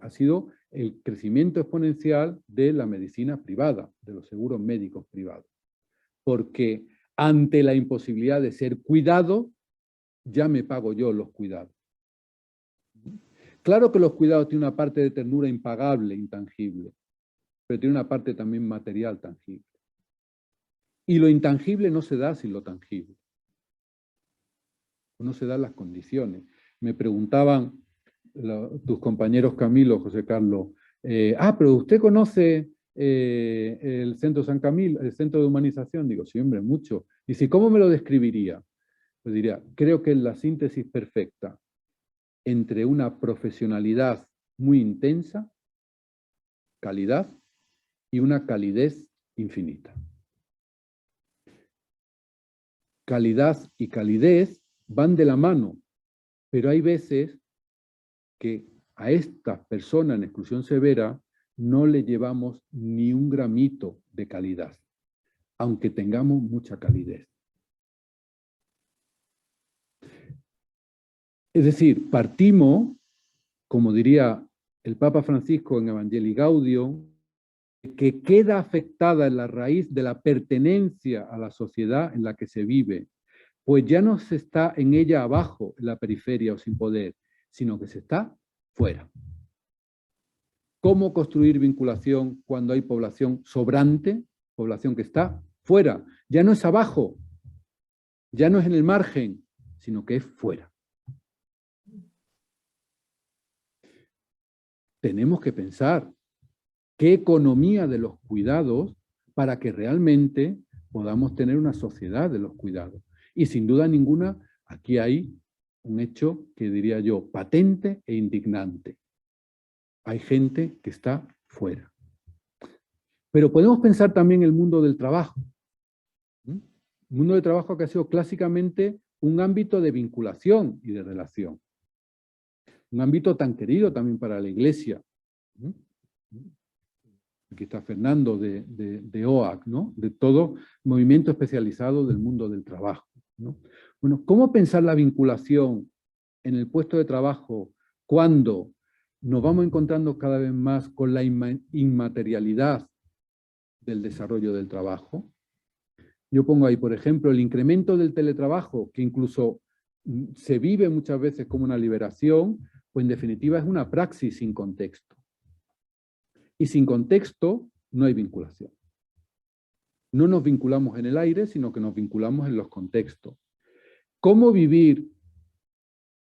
ha sido el crecimiento exponencial de la medicina privada, de los seguros médicos privados. Porque ante la imposibilidad de ser cuidado, ya me pago yo los cuidados. Claro que los cuidados tienen una parte de ternura impagable, intangible, pero tiene una parte también material tangible. Y lo intangible no se da sin lo tangible. No se dan las condiciones. Me preguntaban tus compañeros Camilo, José Carlos, pero usted conoce el Centro San Camilo, el Centro de Humanización. Digo, sí, hombre, mucho. Y si, ¿cómo me lo describiría? Pues diría, creo que es la síntesis perfecta entre una profesionalidad muy intensa, calidad, y una calidez infinita. Calidad y calidez van de la mano, pero hay veces que a estas personas en exclusión severa no le llevamos ni un gramito de calidad, aunque tengamos mucha calidez. Es decir, partimos, como diría el Papa Francisco en Evangelii Gaudium, que queda afectada en la raíz de la pertenencia a la sociedad en la que se vive, pues ya no se está en ella abajo, en la periferia o sin poder, sino que se está fuera. ¿Cómo construir vinculación cuando hay población sobrante, población que está fuera? Ya no es abajo, ya no es en el margen, sino que es fuera. Tenemos que pensar qué economía de los cuidados para que realmente podamos tener una sociedad de los cuidados. Y sin duda ninguna, aquí hay un hecho que diría yo, patente e indignante. Hay gente que está fuera. Pero podemos pensar también el mundo del trabajo. El mundo del trabajo que ha sido clásicamente un ámbito de vinculación y de relación. Un ámbito tan querido también para la Iglesia. Aquí está Fernando de OAC, ¿no? De todo movimiento especializado del mundo del trabajo, ¿no? Bueno, ¿cómo pensar la vinculación en el puesto de trabajo cuando nos vamos encontrando cada vez más con la inmaterialidad del desarrollo del trabajo? Yo pongo ahí, por ejemplo, el incremento del teletrabajo, que incluso se vive muchas veces como una liberación, pues en definitiva es una praxis sin contexto. Y sin contexto no hay vinculación. No nos vinculamos en el aire, sino que nos vinculamos en los contextos. ¿Cómo vivir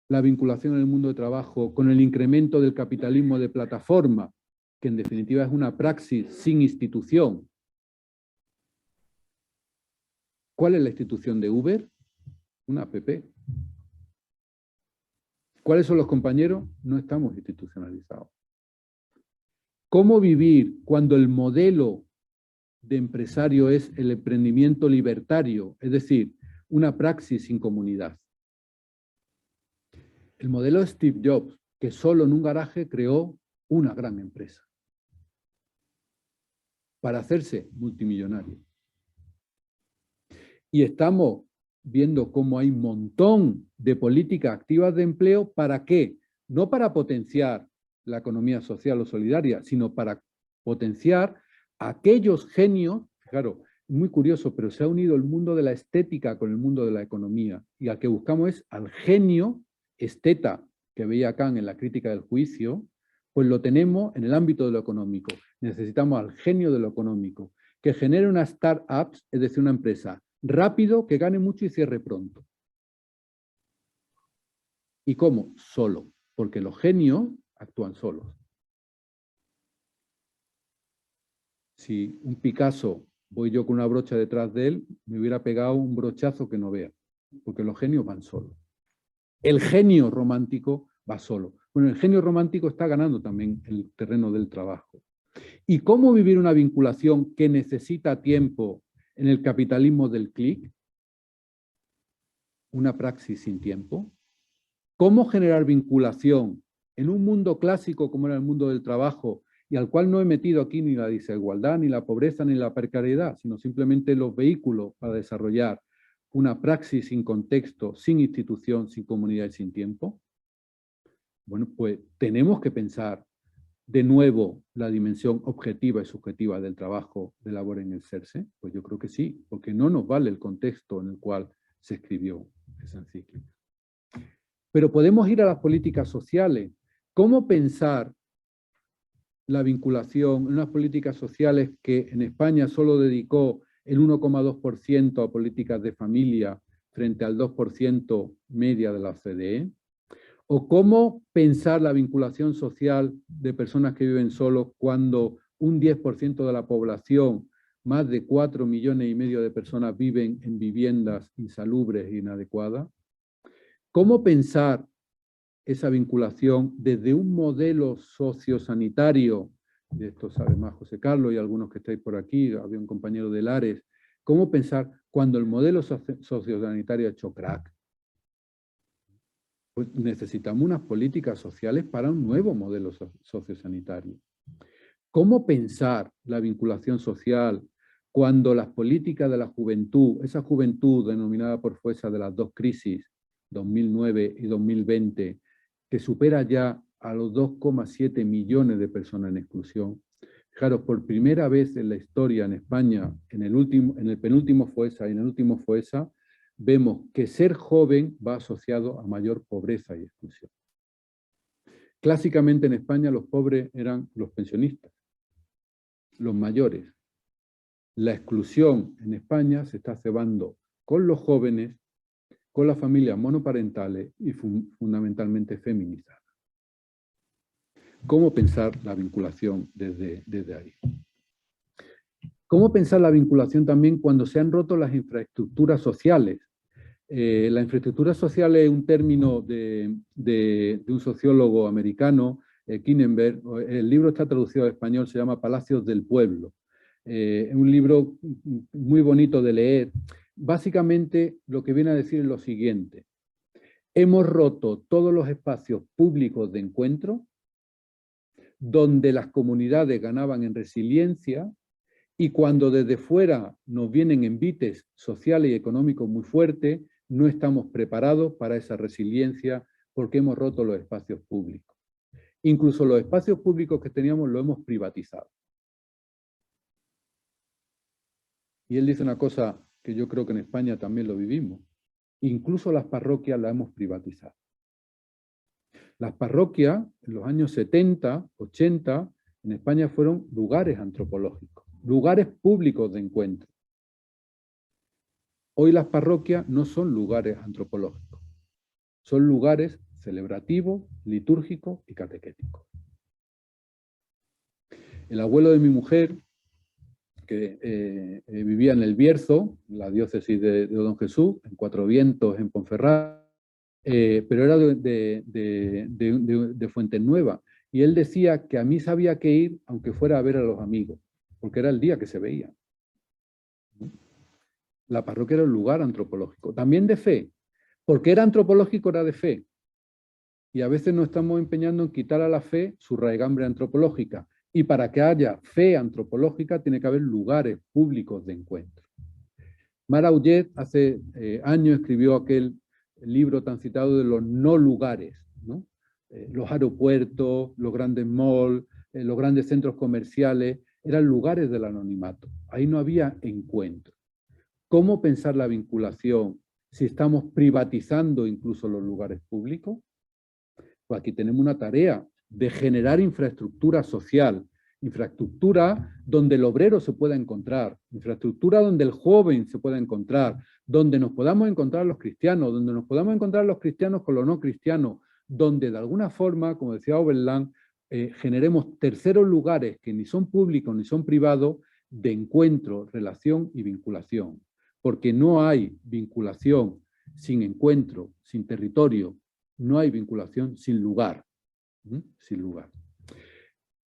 la vinculación en el mundo de trabajo con el incremento del capitalismo de plataforma, que en definitiva es una praxis sin institución? ¿Cuál es la institución de Uber? Una app. ¿Cuáles son los compañeros? No estamos institucionalizados. ¿Cómo vivir cuando el modelo de empresario es el emprendimiento libertario, es decir, una praxis sin comunidad? El modelo de Steve Jobs, que solo en un garaje creó una gran empresa para hacerse multimillonario. Y estamos viendo cómo hay un montón de políticas activas de empleo. ¿Para qué? No para potenciar la economía social o solidaria, sino para potenciar a aquellos genios. Claro, muy curioso, pero se ha unido el mundo de la estética con el mundo de la economía. Y al que buscamos es al genio esteta que veía Kant en la crítica del juicio, pues lo tenemos en el ámbito de lo económico. Necesitamos al genio de lo económico, que genere una startup, es decir, una empresa rápido, que gane mucho y cierre pronto. ¿Y cómo? Solo, porque los genios actúan solos. Si un Picasso, voy yo con una brocha detrás de él, me hubiera pegado un brochazo que no vea, porque los genios van solos. El genio romántico va solo. Bueno, el genio romántico está ganando también el terreno del trabajo. ¿Y cómo vivir una vinculación que necesita tiempo en el capitalismo del clic? Una praxis sin tiempo. ¿Cómo generar vinculación en un mundo clásico como era el mundo del trabajo, y al cual no he metido aquí ni la desigualdad, ni la pobreza, ni la precariedad, sino simplemente los vehículos para desarrollar una praxis sin contexto, sin institución, sin comunidad y sin tiempo? Bueno, pues tenemos que pensar de nuevo la dimensión objetiva y subjetiva del trabajo de labor en el serse. Pues yo creo que sí, porque no nos vale el contexto en el cual se escribió esa encíclica. Pero podemos ir a las políticas sociales. ¿Cómo pensar la vinculación en unas políticas sociales que en España solo dedicó el 1,2% a políticas de familia frente al 2% media de la OCDE? ¿O cómo pensar la vinculación social de personas que viven solos cuando un 10% de la población, más de 4,5 millones de personas, viven en viviendas insalubres e inadecuadas? ¿Cómo pensar esa vinculación desde un modelo sociosanitario? De esto sabe más José Carlos y algunos que estáis por aquí, había un compañero de Lares. ¿Cómo pensar cuando el modelo sociosanitario ha hecho crack? Pues necesitamos unas políticas sociales para un nuevo modelo sociosanitario. ¿Cómo pensar la vinculación social cuando las políticas de la juventud, esa juventud denominada por fuerza de las dos crisis, 2009 y 2020, que supera ya a los 2,7 millones de personas en exclusión? Fijaros, por primera vez en la historia en España, en el penúltimo FOESA y en el último FOESA, vemos que ser joven va asociado a mayor pobreza y exclusión. Clásicamente en España los pobres eran los pensionistas, los mayores. La exclusión en España se está cebando con los jóvenes, con las familias monoparentales y fundamentalmente feminizadas. ¿Cómo pensar la vinculación desde ahí? ¿Cómo pensar la vinculación también cuando se han roto las infraestructuras sociales? La infraestructura social es un término de un sociólogo americano, Kinenberg. El libro está traducido al español, se llama Palacios del Pueblo. Es un libro muy bonito de leer. Básicamente lo que viene a decir es lo siguiente: hemos roto todos los espacios públicos de encuentro donde las comunidades ganaban en resiliencia, y cuando desde fuera nos vienen envites sociales y económicos muy fuertes, no estamos preparados para esa resiliencia porque hemos roto los espacios públicos. Incluso los espacios públicos que teníamos los hemos privatizado. Y él dice una cosa que yo creo que en España también lo vivimos. Incluso las parroquias las hemos privatizado. Las parroquias en los años 70, 80, en España fueron lugares antropológicos, lugares públicos de encuentro. Hoy las parroquias no son lugares antropológicos, son lugares celebrativos, litúrgicos y catequéticos. El abuelo de mi mujer, que vivía en El Bierzo, la diócesis de Don Jesús, en Cuatro Vientos, en Ponferrada, pero era de Fuentenueva. Y él decía que a misa había que ir aunque fuera a ver a los amigos, porque era el día que se veía. La parroquia era un lugar antropológico, también de fe. Porque era antropológico, era de fe. Y a veces nos estamos empeñando en quitar a la fe su raigambre antropológica. Y para que haya fe antropológica tiene que haber lugares públicos de encuentro. Mara Ullet hace años escribió aquel libro tan citado de los no lugares, ¿no? Los aeropuertos, los grandes malls, los grandes centros comerciales, eran lugares del anonimato. Ahí no había encuentro. ¿Cómo pensar la vinculación si estamos privatizando incluso los lugares públicos? Pues aquí tenemos una tarea de generar infraestructura social, infraestructura donde el obrero se pueda encontrar, infraestructura donde el joven se pueda encontrar, donde nos podamos encontrar los cristianos, donde nos podamos encontrar los cristianos con los no cristianos, donde de alguna forma, como decía Oberland, generemos terceros lugares que ni son públicos ni son privados, de encuentro, relación y vinculación. Porque no hay vinculación sin encuentro, sin territorio, no hay vinculación sin lugar. Sin lugar.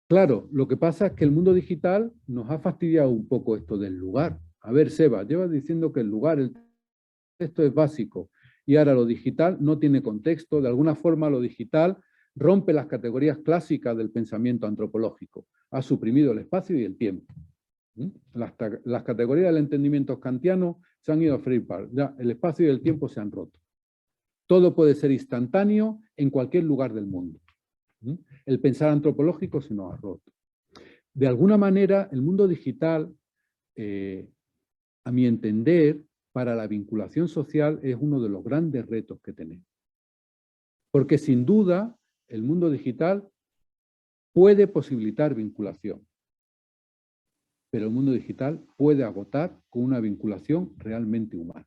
Claro, lo que pasa es que el mundo digital nos ha fastidiado un poco esto del lugar. A ver, Seba, llevas diciendo que el lugar, el texto es básico, y ahora lo digital no tiene contexto. De alguna forma lo digital rompe las categorías clásicas del pensamiento antropológico. Ha suprimido el espacio y el tiempo. Las categorías del entendimiento kantiano se han ido a freír. Ya el espacio y el tiempo se han roto. Todo puede ser instantáneo en cualquier lugar del mundo. El pensar antropológico se nos ha roto. De alguna manera, el mundo digital, a mi entender, para la vinculación social es uno de los grandes retos que tenemos. Porque sin duda, el mundo digital puede posibilitar vinculación. Pero el mundo digital puede agotar con una vinculación realmente humana.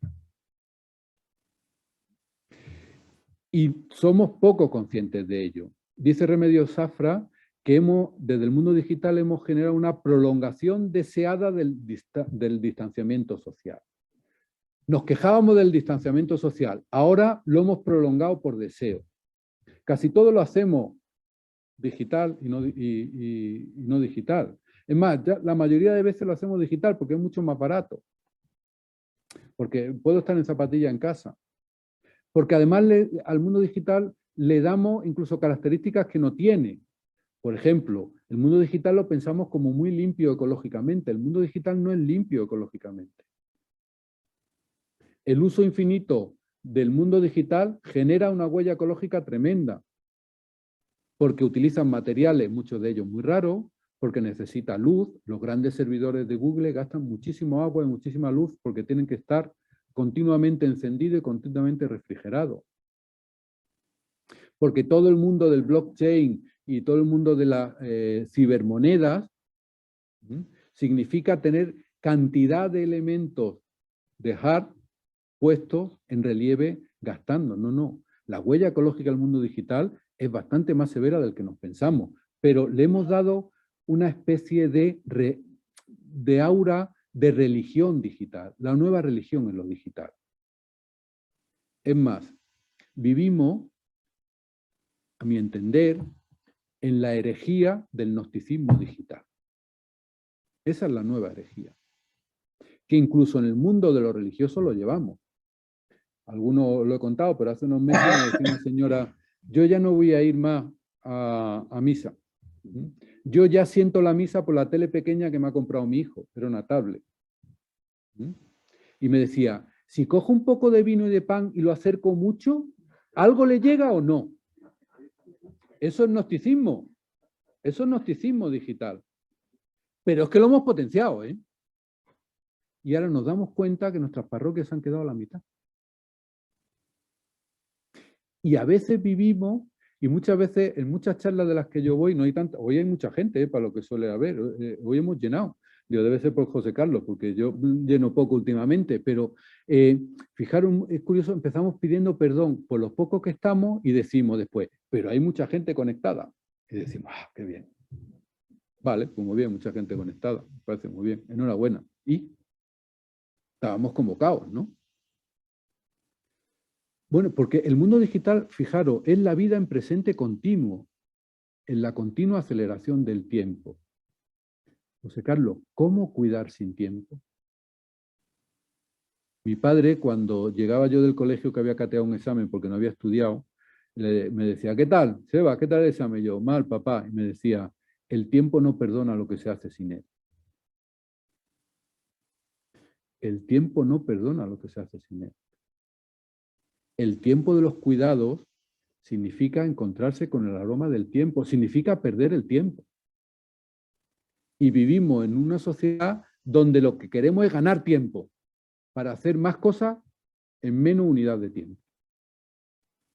Y somos poco conscientes de ello. Dice Remedios Safra que desde el mundo digital hemos generado una prolongación deseada del distanciamiento social. Nos quejábamos del distanciamiento social, ahora lo hemos prolongado por deseo. Casi todo lo hacemos digital y no digital. Es más, ya la mayoría de veces lo hacemos digital porque es mucho más barato. Porque puedo estar en zapatilla en casa. Porque además al mundo digital le damos incluso características que no tiene. Por ejemplo, el mundo digital lo pensamos como muy limpio ecológicamente. El mundo digital no es limpio ecológicamente. El uso infinito del mundo digital genera una huella ecológica tremenda, porque utilizan materiales, muchos de ellos muy raros, porque necesita luz. Los grandes servidores de Google gastan muchísimo agua y muchísima luz porque tienen que estar continuamente encendido y continuamente refrigerado. Porque todo el mundo del blockchain y todo el mundo de las cibermonedas significa tener cantidad de elementos de hard puestos en relieve gastando. No. La huella ecológica del mundo digital es bastante más severa del que nos pensamos, pero le hemos dado una especie de aura de religión digital. La nueva religión en lo digital. Es más, vivimos, a mi entender, en la herejía del gnosticismo digital. Esa es la nueva herejía. Que incluso en el mundo de lo religioso lo llevamos. Algunos lo he contado, pero hace unos meses me decía una señora, yo ya no voy a ir más a misa. Yo ya siento la misa por la tele pequeña que me ha comprado mi hijo, era una tablet. Y me decía, si cojo un poco de vino y de pan y lo acerco mucho, ¿algo le llega o no? Eso es gnosticismo. Eso es gnosticismo digital. Pero es que lo hemos potenciado, ¿eh? Y ahora nos damos cuenta que nuestras parroquias han quedado a la mitad. Y a veces vivimos, y muchas veces en muchas charlas de las que yo voy, no hay tanta, hoy hay mucha gente, para lo que suele haber, hoy hemos llenado, Digo, debe ser por José Carlos, porque yo lleno poco últimamente, pero fijaros, es curioso, empezamos pidiendo perdón por los pocos que estamos y decimos después, pero hay mucha gente conectada. Y decimos, ah, qué bien. Vale, pues muy bien, mucha gente conectada, me parece muy bien, enhorabuena. Y estábamos convocados, ¿no? Bueno, porque el mundo digital, fijaros, es la vida en presente continuo, en la continua aceleración del tiempo. José Carlos, ¿cómo cuidar sin tiempo? Mi padre, cuando llegaba yo del colegio que había cateado un examen porque no había estudiado, me decía, ¿qué tal, Seba? ¿Qué tal el examen? Yo, mal, papá. Y me decía, el tiempo no perdona lo que se hace sin él. El tiempo no perdona lo que se hace sin él. El tiempo de los cuidados significa encontrarse con el aroma del tiempo, significa perder el tiempo. Y vivimos en una sociedad donde lo que queremos es ganar tiempo para hacer más cosas en menos unidad de tiempo.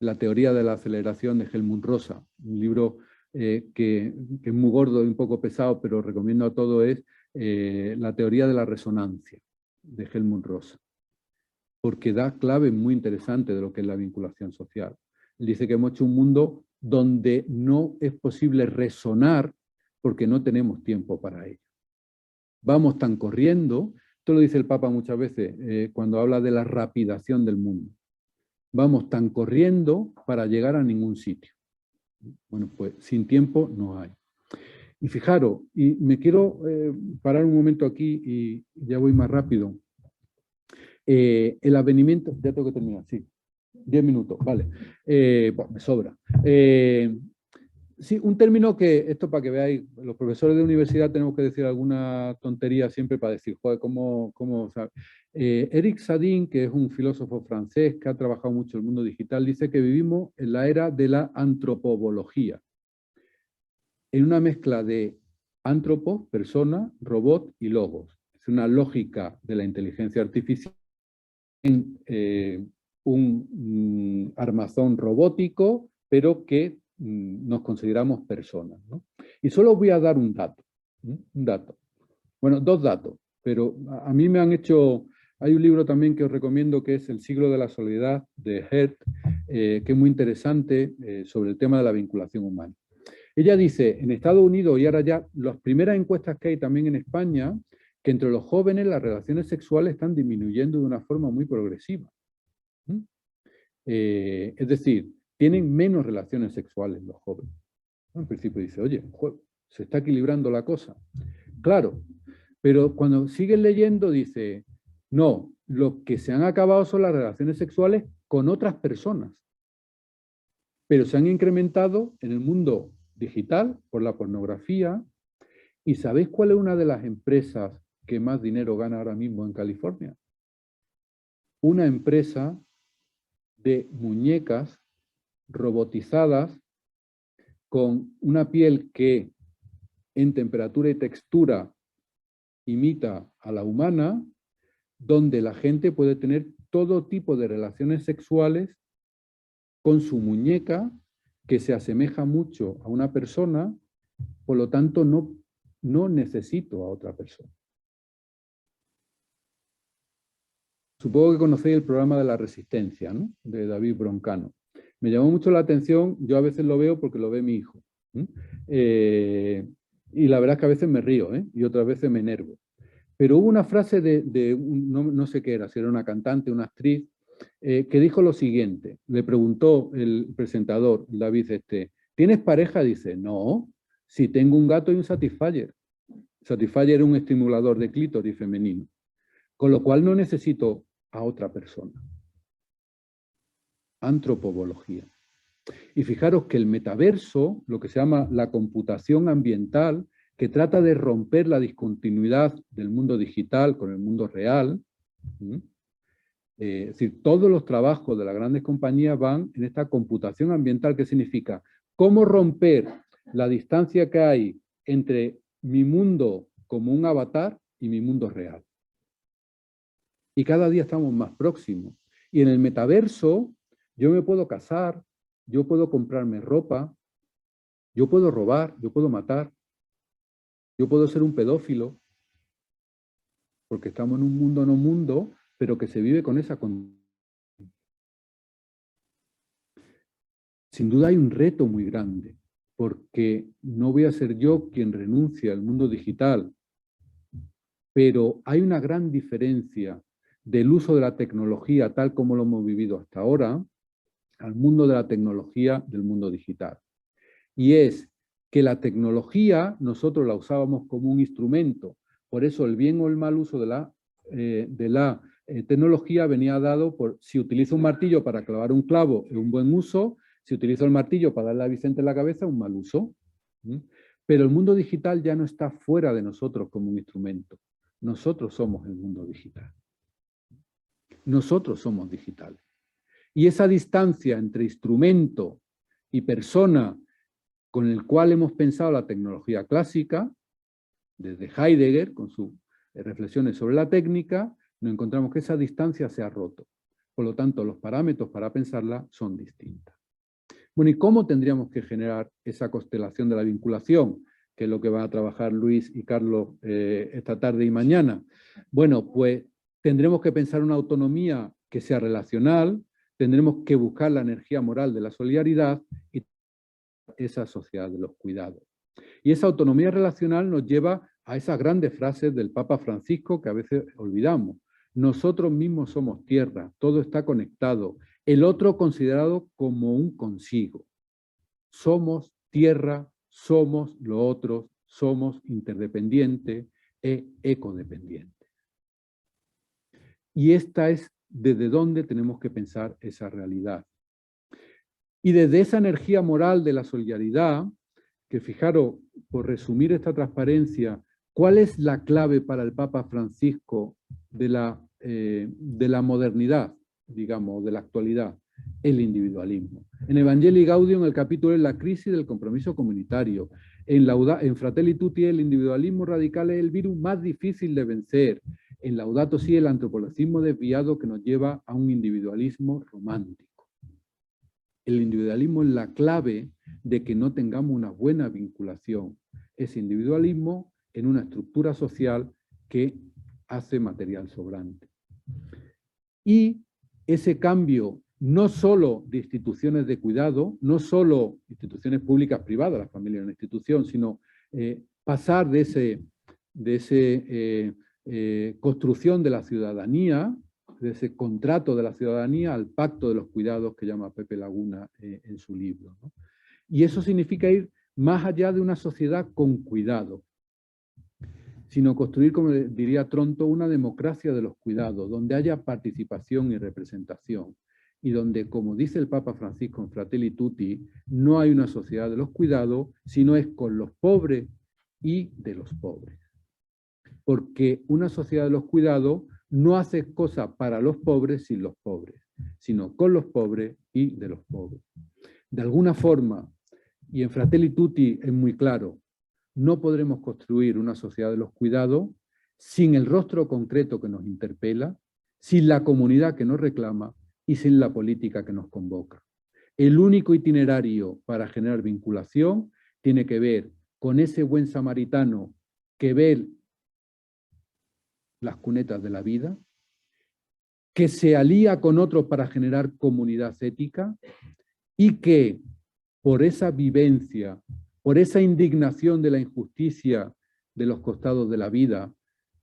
La teoría de la aceleración de Helmut Rosa, un libro que es muy gordo y un poco pesado, pero recomiendo a todos, es la teoría de la resonancia de Helmut Rosa, porque da claves muy interesantes de lo que es la vinculación social. Él dice que hemos hecho un mundo donde no es posible resonar porque no tenemos tiempo para ello. Vamos tan corriendo, esto lo dice el Papa muchas veces cuando habla de la rapidación del mundo. Vamos tan corriendo para llegar a ningún sitio. Bueno, pues sin tiempo no hay. Y fijaros, y me quiero parar un momento aquí y ya voy más rápido. El advenimiento, ya tengo que terminar, sí. 10 minutos, vale. Bueno, me sobra. Sí, un término que, esto para que veáis, los profesores de universidad tenemos que decir alguna tontería siempre para decir, joder, ¿cómo sabe? Eric Sadin, que es un filósofo francés que ha trabajado mucho en el mundo digital, dice que vivimos en la era de la antropobología, en una mezcla de antropo, persona, robot y logos. Es una lógica de la inteligencia artificial en un armazón robótico, pero que nos consideramos personas, ¿no? Y solo os voy a dar un dato, bueno, dos datos, pero a mí me han hecho, hay un libro también que os recomiendo que es El siglo de la soledad, de Hert, que es muy interesante sobre el tema de la vinculación humana. Ella dice, en Estados Unidos y ahora ya, las primeras encuestas que hay también en España, que entre los jóvenes las relaciones sexuales están disminuyendo de una forma muy progresiva. Es decir, tienen menos relaciones sexuales los jóvenes. En principio dice, oye, se está equilibrando la cosa. Claro, pero cuando siguen leyendo dice, no, lo que se han acabado son las relaciones sexuales con otras personas, pero se han incrementado en el mundo digital por la pornografía. ¿Y sabéis cuál es una de las empresas que más dinero gana ahora mismo en California? Una empresa de muñecas robotizadas con una piel que en temperatura y textura imita a la humana, donde la gente puede tener todo tipo de relaciones sexuales con su muñeca, que se asemeja mucho a una persona, por lo tanto no necesito a otra persona. Supongo que conocéis el programa de la resistencia, ¿no? De David Broncano. Me llamó mucho la atención, yo a veces lo veo porque lo ve mi hijo. Y la verdad es que a veces me río, y otras veces me enervo. Pero hubo una frase no sé qué era, si era una cantante, una actriz, que dijo lo siguiente. Le preguntó el presentador, David, ¿tienes pareja? Dice, no, si tengo un gato y un Satisfyer. Satisfyer es un estimulador de clítoris femenino. Con lo cual no necesito a otra persona. Antropobología. Y fijaros que el metaverso, lo que se llama la computación ambiental, que trata de romper la discontinuidad del mundo digital con el mundo real, es decir, todos los trabajos de las grandes compañías van en esta computación ambiental, que significa cómo romper la distancia que hay entre mi mundo como un avatar y mi mundo real. Y cada día estamos más próximos. Y en el metaverso yo me puedo casar, yo puedo comprarme ropa, yo puedo robar, yo puedo matar, yo puedo ser un pedófilo, porque estamos en un mundo no mundo, pero que se vive con esa condición. Sin duda hay un reto muy grande, porque no voy a ser yo quien renuncie al mundo digital, pero hay una gran diferencia del uso de la tecnología tal como lo hemos vivido hasta ahora al mundo de la tecnología del mundo digital. Y es que la tecnología nosotros la usábamos como un instrumento, por eso el bien o el mal uso de la tecnología venía dado por si utilizo un martillo para clavar un clavo, es un buen uso, si utilizo el martillo para darle a Vicente en la cabeza, un mal uso. Pero el mundo digital ya no está fuera de nosotros como un instrumento. Nosotros somos el mundo digital. Nosotros somos digitales. Y esa distancia entre instrumento y persona con el cual hemos pensado la tecnología clásica, desde Heidegger, con sus reflexiones sobre la técnica, nos encontramos que esa distancia se ha roto. Por lo tanto, los parámetros para pensarla son distintos. Bueno, ¿y cómo tendríamos que generar esa constelación de la vinculación? Que es lo que van a trabajar Luis y Carlos esta tarde y mañana. Bueno, pues tendremos que pensar una autonomía que sea relacional, tendremos que buscar la energía moral de la solidaridad y esa sociedad de los cuidados. Y esa autonomía relacional nos lleva a esas grandes frases del Papa Francisco que a veces olvidamos. Nosotros mismos somos tierra, todo está conectado. El otro considerado como un consigo. Somos tierra, somos lo otro, somos interdependientes e ecodependientes. Y esta es desde donde tenemos que pensar esa realidad. Y desde esa energía moral de la solidaridad, que fijaros, por resumir esta transparencia, ¿cuál es la clave para el Papa Francisco de la modernidad, digamos, de la actualidad? El individualismo. En Evangelii Gaudium, el capítulo es la crisis del compromiso comunitario. En Fratelli Tutti, el individualismo radical es el virus más difícil de vencer. En Laudato Si, el antropologismo desviado que nos lleva a un individualismo romántico. El individualismo es la clave de que no tengamos una buena vinculación. Ese individualismo en una estructura social que hace material sobrante. Y ese cambio no solo de instituciones de cuidado, no solo instituciones públicas privadas, la familia es una institución, sino pasar de esa construcción de la ciudadanía, de ese contrato de la ciudadanía al pacto de los cuidados que llama Pepe Laguna en su libro, ¿no? Y eso significa ir más allá de una sociedad con cuidado, sino construir, como diría Tronto, una democracia de los cuidados, donde haya participación y representación, y donde, como dice el Papa Francisco en Fratelli Tutti, no hay una sociedad de los cuidados, sino es con los pobres y de los pobres. Porque una sociedad de los cuidados no hace cosas para los pobres sin los pobres, sino con los pobres y de los pobres. De alguna forma, y en Fratelli Tutti es muy claro, no podremos construir una sociedad de los cuidados sin el rostro concreto que nos interpela, sin la comunidad que nos reclama y sin la política que nos convoca. El único itinerario para generar vinculación tiene que ver con ese buen samaritano que ve las cunetas de la vida, que se alía con otros para generar comunidad ética y que por esa vivencia, por esa indignación de la injusticia de los costados de la vida,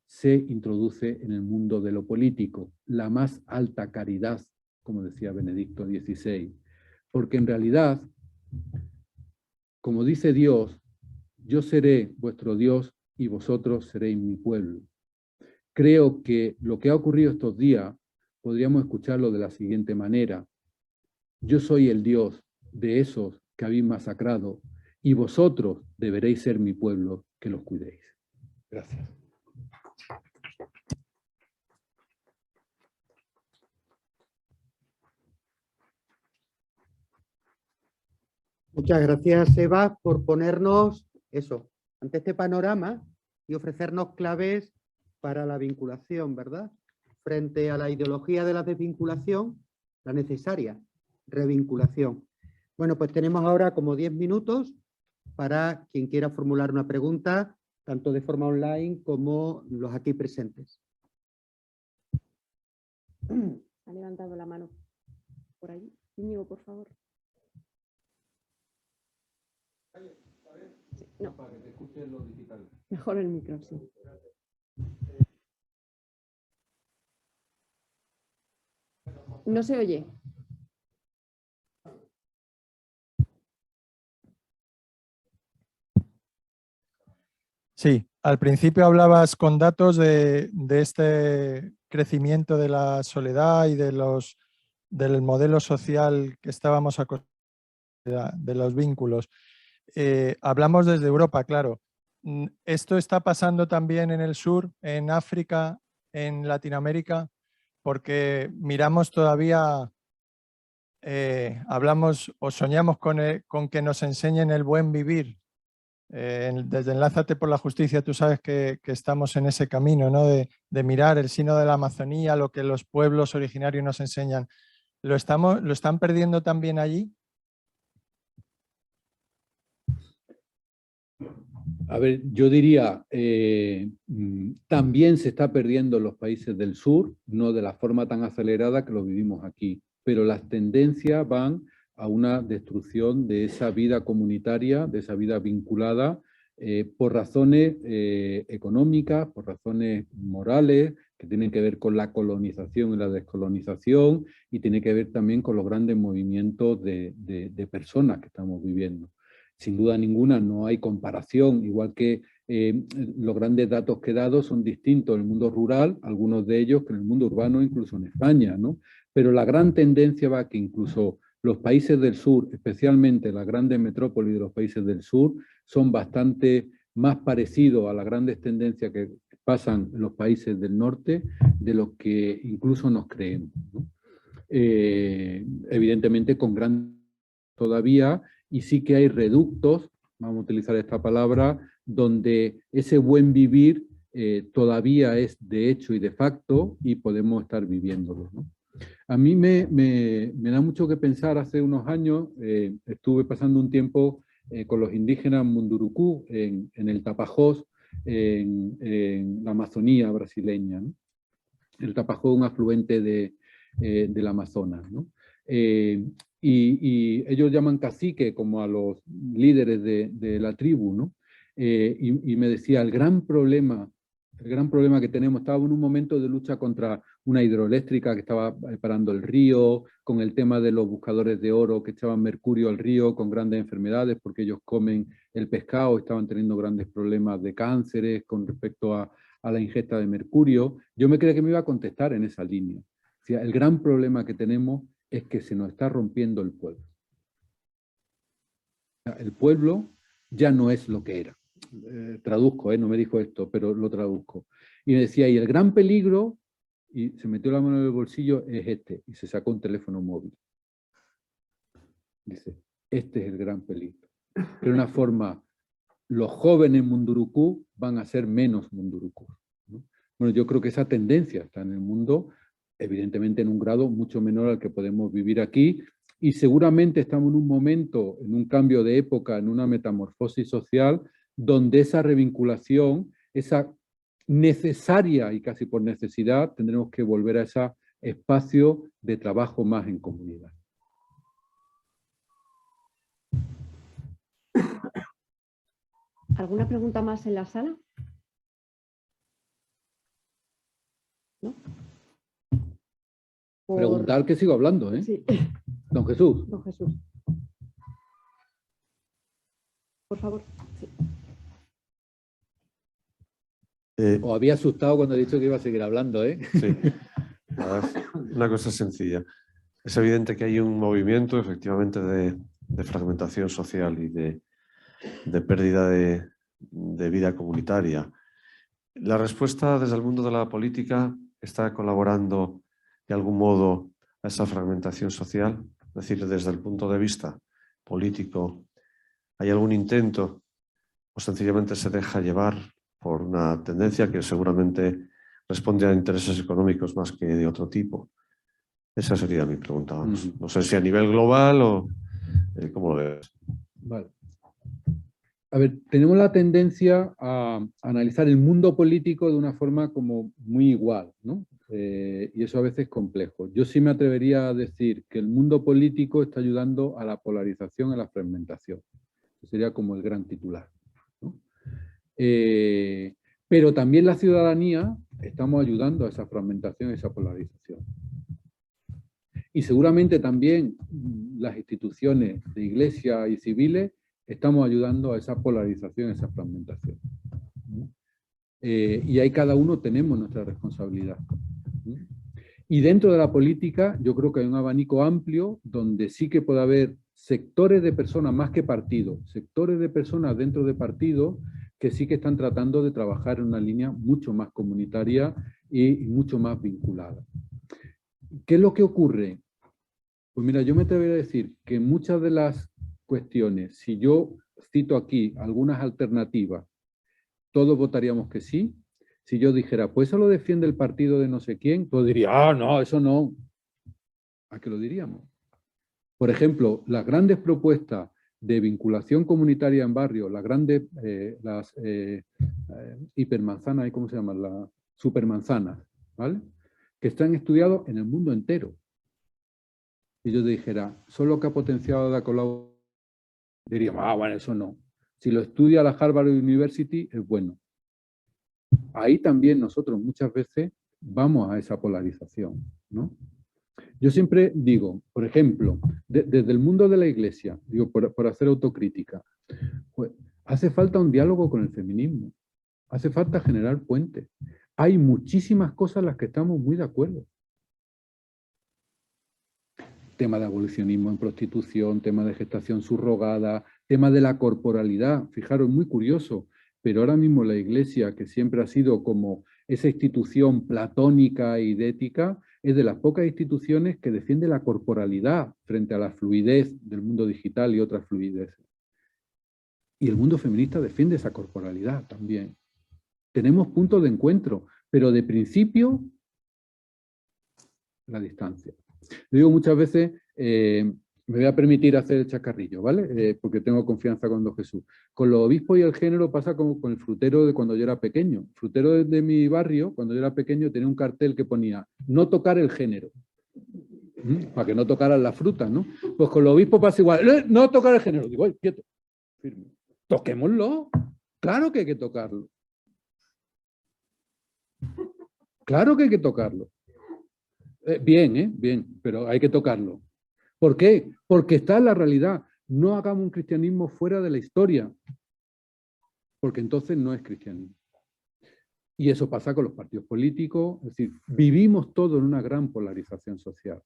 se introduce en el mundo de lo político, la más alta caridad, como decía Benedicto XVI. Porque en realidad, como dice Dios, yo seré vuestro Dios y vosotros seréis mi pueblo. Creo que lo que ha ocurrido estos días podríamos escucharlo de la siguiente manera. Yo soy el Dios de esos que habéis masacrado y vosotros deberéis ser mi pueblo que los cuidéis. Gracias. Muchas gracias, Eva, por ponernos eso, ante este panorama y ofrecernos claves para la vinculación, ¿verdad? Frente a la ideología de la desvinculación, la necesaria revinculación. Bueno, pues tenemos ahora como 10 minutos para quien quiera formular una pregunta, tanto de forma online como los aquí presentes. Ha levantado la mano por ahí. Íñigo, por favor. Sí, no. Para que te escuche lo digital. Mejor el micro, sí. No se oye. Sí, al principio hablabas con datos de este crecimiento de la soledad y del modelo social que estábamos acostumbrados, de los vínculos. Hablamos desde Europa, claro. ¿Esto está pasando también en el sur, en África, en Latinoamérica? Porque miramos todavía, hablamos o soñamos con que nos enseñen el buen vivir. Desde Enlázate por la Justicia, tú sabes que estamos en ese camino, ¿no? de mirar el sino de la Amazonía, lo que los pueblos originarios nos enseñan. ¿Lo están perdiendo también allí? A ver, yo diría, también se está perdiendo en los países del sur, no de la forma tan acelerada que lo vivimos aquí, pero las tendencias van a una destrucción de esa vida comunitaria, de esa vida vinculada, por razones económicas, por razones morales, que tienen que ver con la colonización y la descolonización, y tiene que ver también con los grandes movimientos de personas que estamos viviendo. Sin duda ninguna no hay comparación, igual que los grandes datos que he dado son distintos en el mundo rural, algunos de ellos que en el mundo urbano, incluso en España, ¿no? Pero la gran tendencia va a que incluso los países del sur, especialmente las grandes metrópolis de los países del sur, son bastante más parecidos a las grandes tendencias que pasan en los países del norte de lo que incluso nos creemos, ¿no? Evidentemente con gran todavía, y sí que hay reductos, vamos a utilizar esta palabra, donde ese buen vivir todavía es de hecho y de facto y podemos estar viviéndolo, ¿no? A mí me da mucho que pensar. Hace unos años estuve pasando un tiempo con los indígenas Mundurucú en el Tapajós, en la Amazonía brasileña, ¿no? El Tapajós es un afluente del Amazonas, ¿no? Y ellos llaman cacique como a los líderes de la tribu, ¿no? Y me decía, el gran problema que tenemos, estaba en un momento de lucha contra una hidroeléctrica que estaba parando el río, con el tema de los buscadores de oro que echaban mercurio al río con grandes enfermedades porque ellos comen el pescado, estaban teniendo grandes problemas de cánceres con respecto a la ingesta de mercurio. Yo me creía que me iba a contestar en esa línea. O sea, el gran problema que tenemos es que se nos está rompiendo el pueblo. El pueblo ya no es lo que era. Traduzco, no me dijo esto, pero lo traduzco. Y me decía, y el gran peligro, y se metió la mano en el bolsillo, es este, y se sacó un teléfono móvil. Dice, este es el gran peligro. De una forma, los jóvenes Mundurucú van a ser menos Mundurucú, ¿no? Bueno, yo creo que esa tendencia está en el mundo, evidentemente en un grado mucho menor al que podemos vivir aquí, y seguramente estamos en un momento, en un cambio de época, en una metamorfosis social, donde esa revinculación, esa necesaria y casi por necesidad, tendremos que volver a ese espacio de trabajo más en comunidad. ¿Alguna pregunta más en la sala? ¿No? Preguntar que sigo hablando, ¿eh? Sí. Don Jesús. Don Jesús. Por favor. Sí. Os había asustado cuando he dicho que iba a seguir hablando, ¿eh? Sí. A ver, una cosa sencilla. Es evidente que hay un movimiento, efectivamente, de fragmentación social y de pérdida de vida comunitaria. La respuesta desde el mundo de la política está colaborando de algún modo a esa fragmentación social, es decir, desde el punto de vista político, ¿hay algún intento o sencillamente se deja llevar por una tendencia que seguramente responde a intereses económicos más que de otro tipo? Esa sería mi pregunta. Vamos. No sé si a nivel global o cómo lo ves. Vale. A ver, tenemos la tendencia a analizar el mundo político de una forma como muy igual, ¿no? y eso a veces es complejo. Yo sí me atrevería a decir que el mundo político está ayudando a la polarización, a la fragmentación. Eso sería como el gran titular, ¿no? Pero también la ciudadanía estamos ayudando a esa fragmentación, a esa polarización. Y seguramente también las instituciones de iglesia y civiles estamos ayudando a esa polarización, a esa fragmentación. Y ahí cada uno tenemos nuestra responsabilidad. Y dentro de la política yo creo que hay un abanico amplio donde sí que puede haber sectores de personas más que partidos, sectores de personas dentro de partidos que sí que están tratando de trabajar en una línea mucho más comunitaria y mucho más vinculada. ¿Qué es lo que ocurre? Pues mira, yo me atrevería a decir que muchas de las cuestiones, si yo cito aquí algunas alternativas, todos votaríamos que sí. Si yo dijera, pues eso lo defiende el partido de no sé quién, todos dirían, ah, no, eso no. ¿A qué lo diríamos? Por ejemplo, las grandes propuestas de vinculación comunitaria en barrio, las grandes, las hipermanzanas, ¿cómo se llaman? Las supermanzanas, ¿vale? Que están estudiados en el mundo entero. Si yo te dijera, solo que ha potenciado la colaboración, diríamos, ah, bueno, eso no. Si lo estudia la Harvard University, es bueno. Ahí también nosotros muchas veces vamos a esa polarización, ¿no? Yo siempre digo, por ejemplo, desde el mundo de la iglesia, digo, por hacer autocrítica, pues, hace falta un diálogo con el feminismo, hace falta generar puentes. Hay muchísimas cosas en las que estamos muy de acuerdo. Tema de abolicionismo en prostitución, tema de gestación subrogada, tema de la corporalidad. Fijaros, muy curioso, pero ahora mismo la Iglesia, que siempre ha sido como esa institución platónica y de ética, es de las pocas instituciones que defiende la corporalidad frente a la fluidez del mundo digital y otras fluideces. Y el mundo feminista defiende esa corporalidad también. Tenemos puntos de encuentro, pero de principio, la distancia. Yo digo muchas veces, me voy a permitir hacer el chacarrillo, ¿vale? Porque tengo confianza con Don Jesús. Con los obispos y el género pasa como con el frutero de cuando yo era pequeño. El frutero de mi barrio, cuando yo era pequeño, tenía un cartel que ponía, no tocar el género. Para que no tocaran las frutas, ¿no? Pues con los obispos pasa igual, no tocar el género. Digo, quieto, firme. Toquémoslo. Claro que hay que tocarlo. Claro que hay que tocarlo. Bien, pero hay que tocarlo. ¿Por qué? Porque está en la realidad. No hagamos un cristianismo fuera de la historia, porque entonces no es cristianismo. Y eso pasa con los partidos políticos, es decir, vivimos todo en una gran polarización social.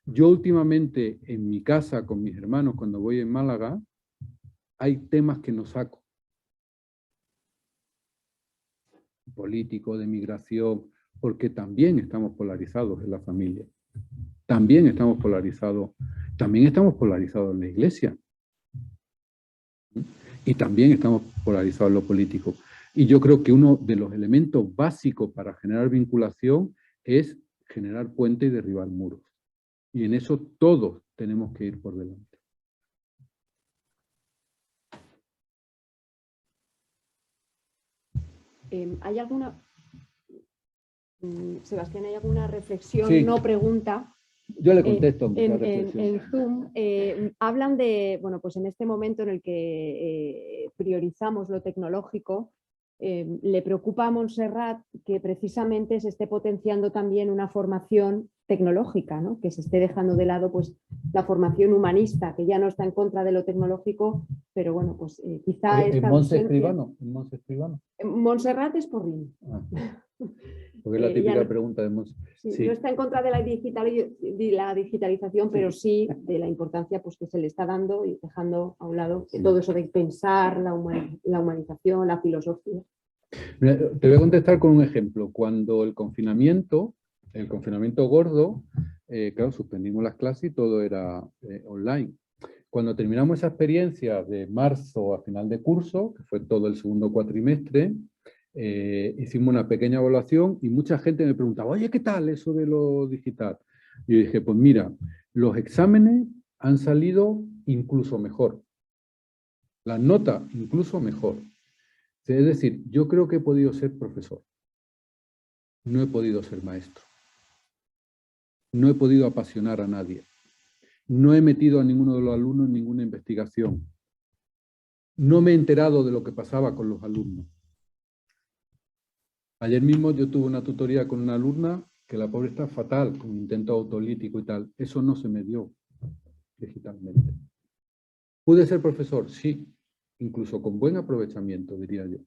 Yo últimamente en mi casa con mis hermanos, cuando voy en Málaga, hay temas que no saco. Político, de migración, porque también estamos polarizados en la familia. También estamos polarizados en la iglesia. Y también estamos polarizados en lo político. Y yo creo que uno de los elementos básicos para generar vinculación es generar puentes y derribar muros. Y en eso todos tenemos que ir por delante. ¿Hay alguna, Sebastián, hay alguna reflexión, Sí. no pregunta? Yo le contesto. En Zoom hablan de, bueno, pues en este momento en el que priorizamos lo tecnológico, le preocupa a Montserrat que precisamente se esté potenciando también una formación tecnológica, ¿no? Que se esté dejando de lado pues, la formación humanista, que ya no está en contra de lo tecnológico, pero bueno, pues quizá... ¿En Monse Escribano? Montserrat es Porrín. Porque es la típica pregunta de Monse. Sí. No está en contra de la digitalización, pero sí de la importancia pues, que se le está dando y dejando a un lado todo eso de pensar, la humanización, la filosofía. Mira, te voy a contestar con un ejemplo. Cuando el confinamiento gordo, claro, suspendimos las clases y todo era online. Cuando terminamos esa experiencia de marzo a final de curso, que fue todo el segundo cuatrimestre, hicimos una pequeña evaluación y mucha gente me preguntaba, oye, ¿qué tal eso de lo digital? Y yo dije, pues mira, los exámenes han salido incluso mejor. Las notas incluso mejor. Es decir, yo creo que he podido ser profesor. No he podido ser maestro. No he podido apasionar a nadie. No he metido a ninguno de los alumnos en ninguna investigación. No me he enterado de lo que pasaba con los alumnos. Ayer mismo yo tuve una tutoría con una alumna que la pobre está fatal, con intento autolítico y tal. Eso no se me dio digitalmente. ¿Pude ser profesor? Sí, incluso con buen aprovechamiento, diría yo.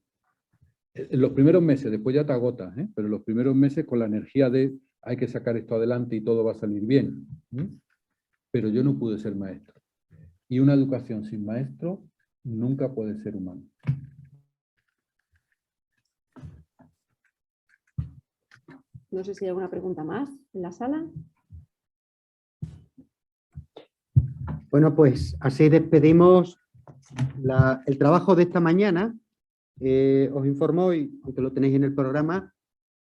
En los primeros meses, después ya te agotas, pero en los primeros meses con la energía de hay que sacar esto adelante y todo va a salir bien. Pero yo no pude ser maestro. Y una educación sin maestro nunca puede ser humana. No sé si hay alguna pregunta más en la sala. Bueno, pues así despedimos el trabajo de esta mañana. Os informo hoy, aunque lo tenéis en el programa,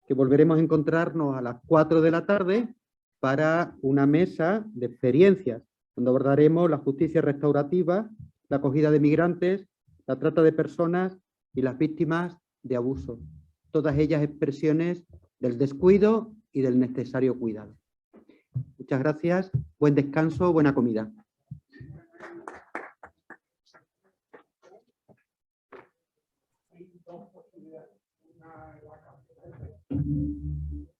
que volveremos a encontrarnos a las 4 de la tarde para una mesa de experiencias, donde abordaremos la justicia restaurativa, la acogida de migrantes, la trata de personas y las víctimas de abuso. Todas ellas expresiones del descuido y del necesario cuidado. Muchas gracias, buen descanso, buena comida. Una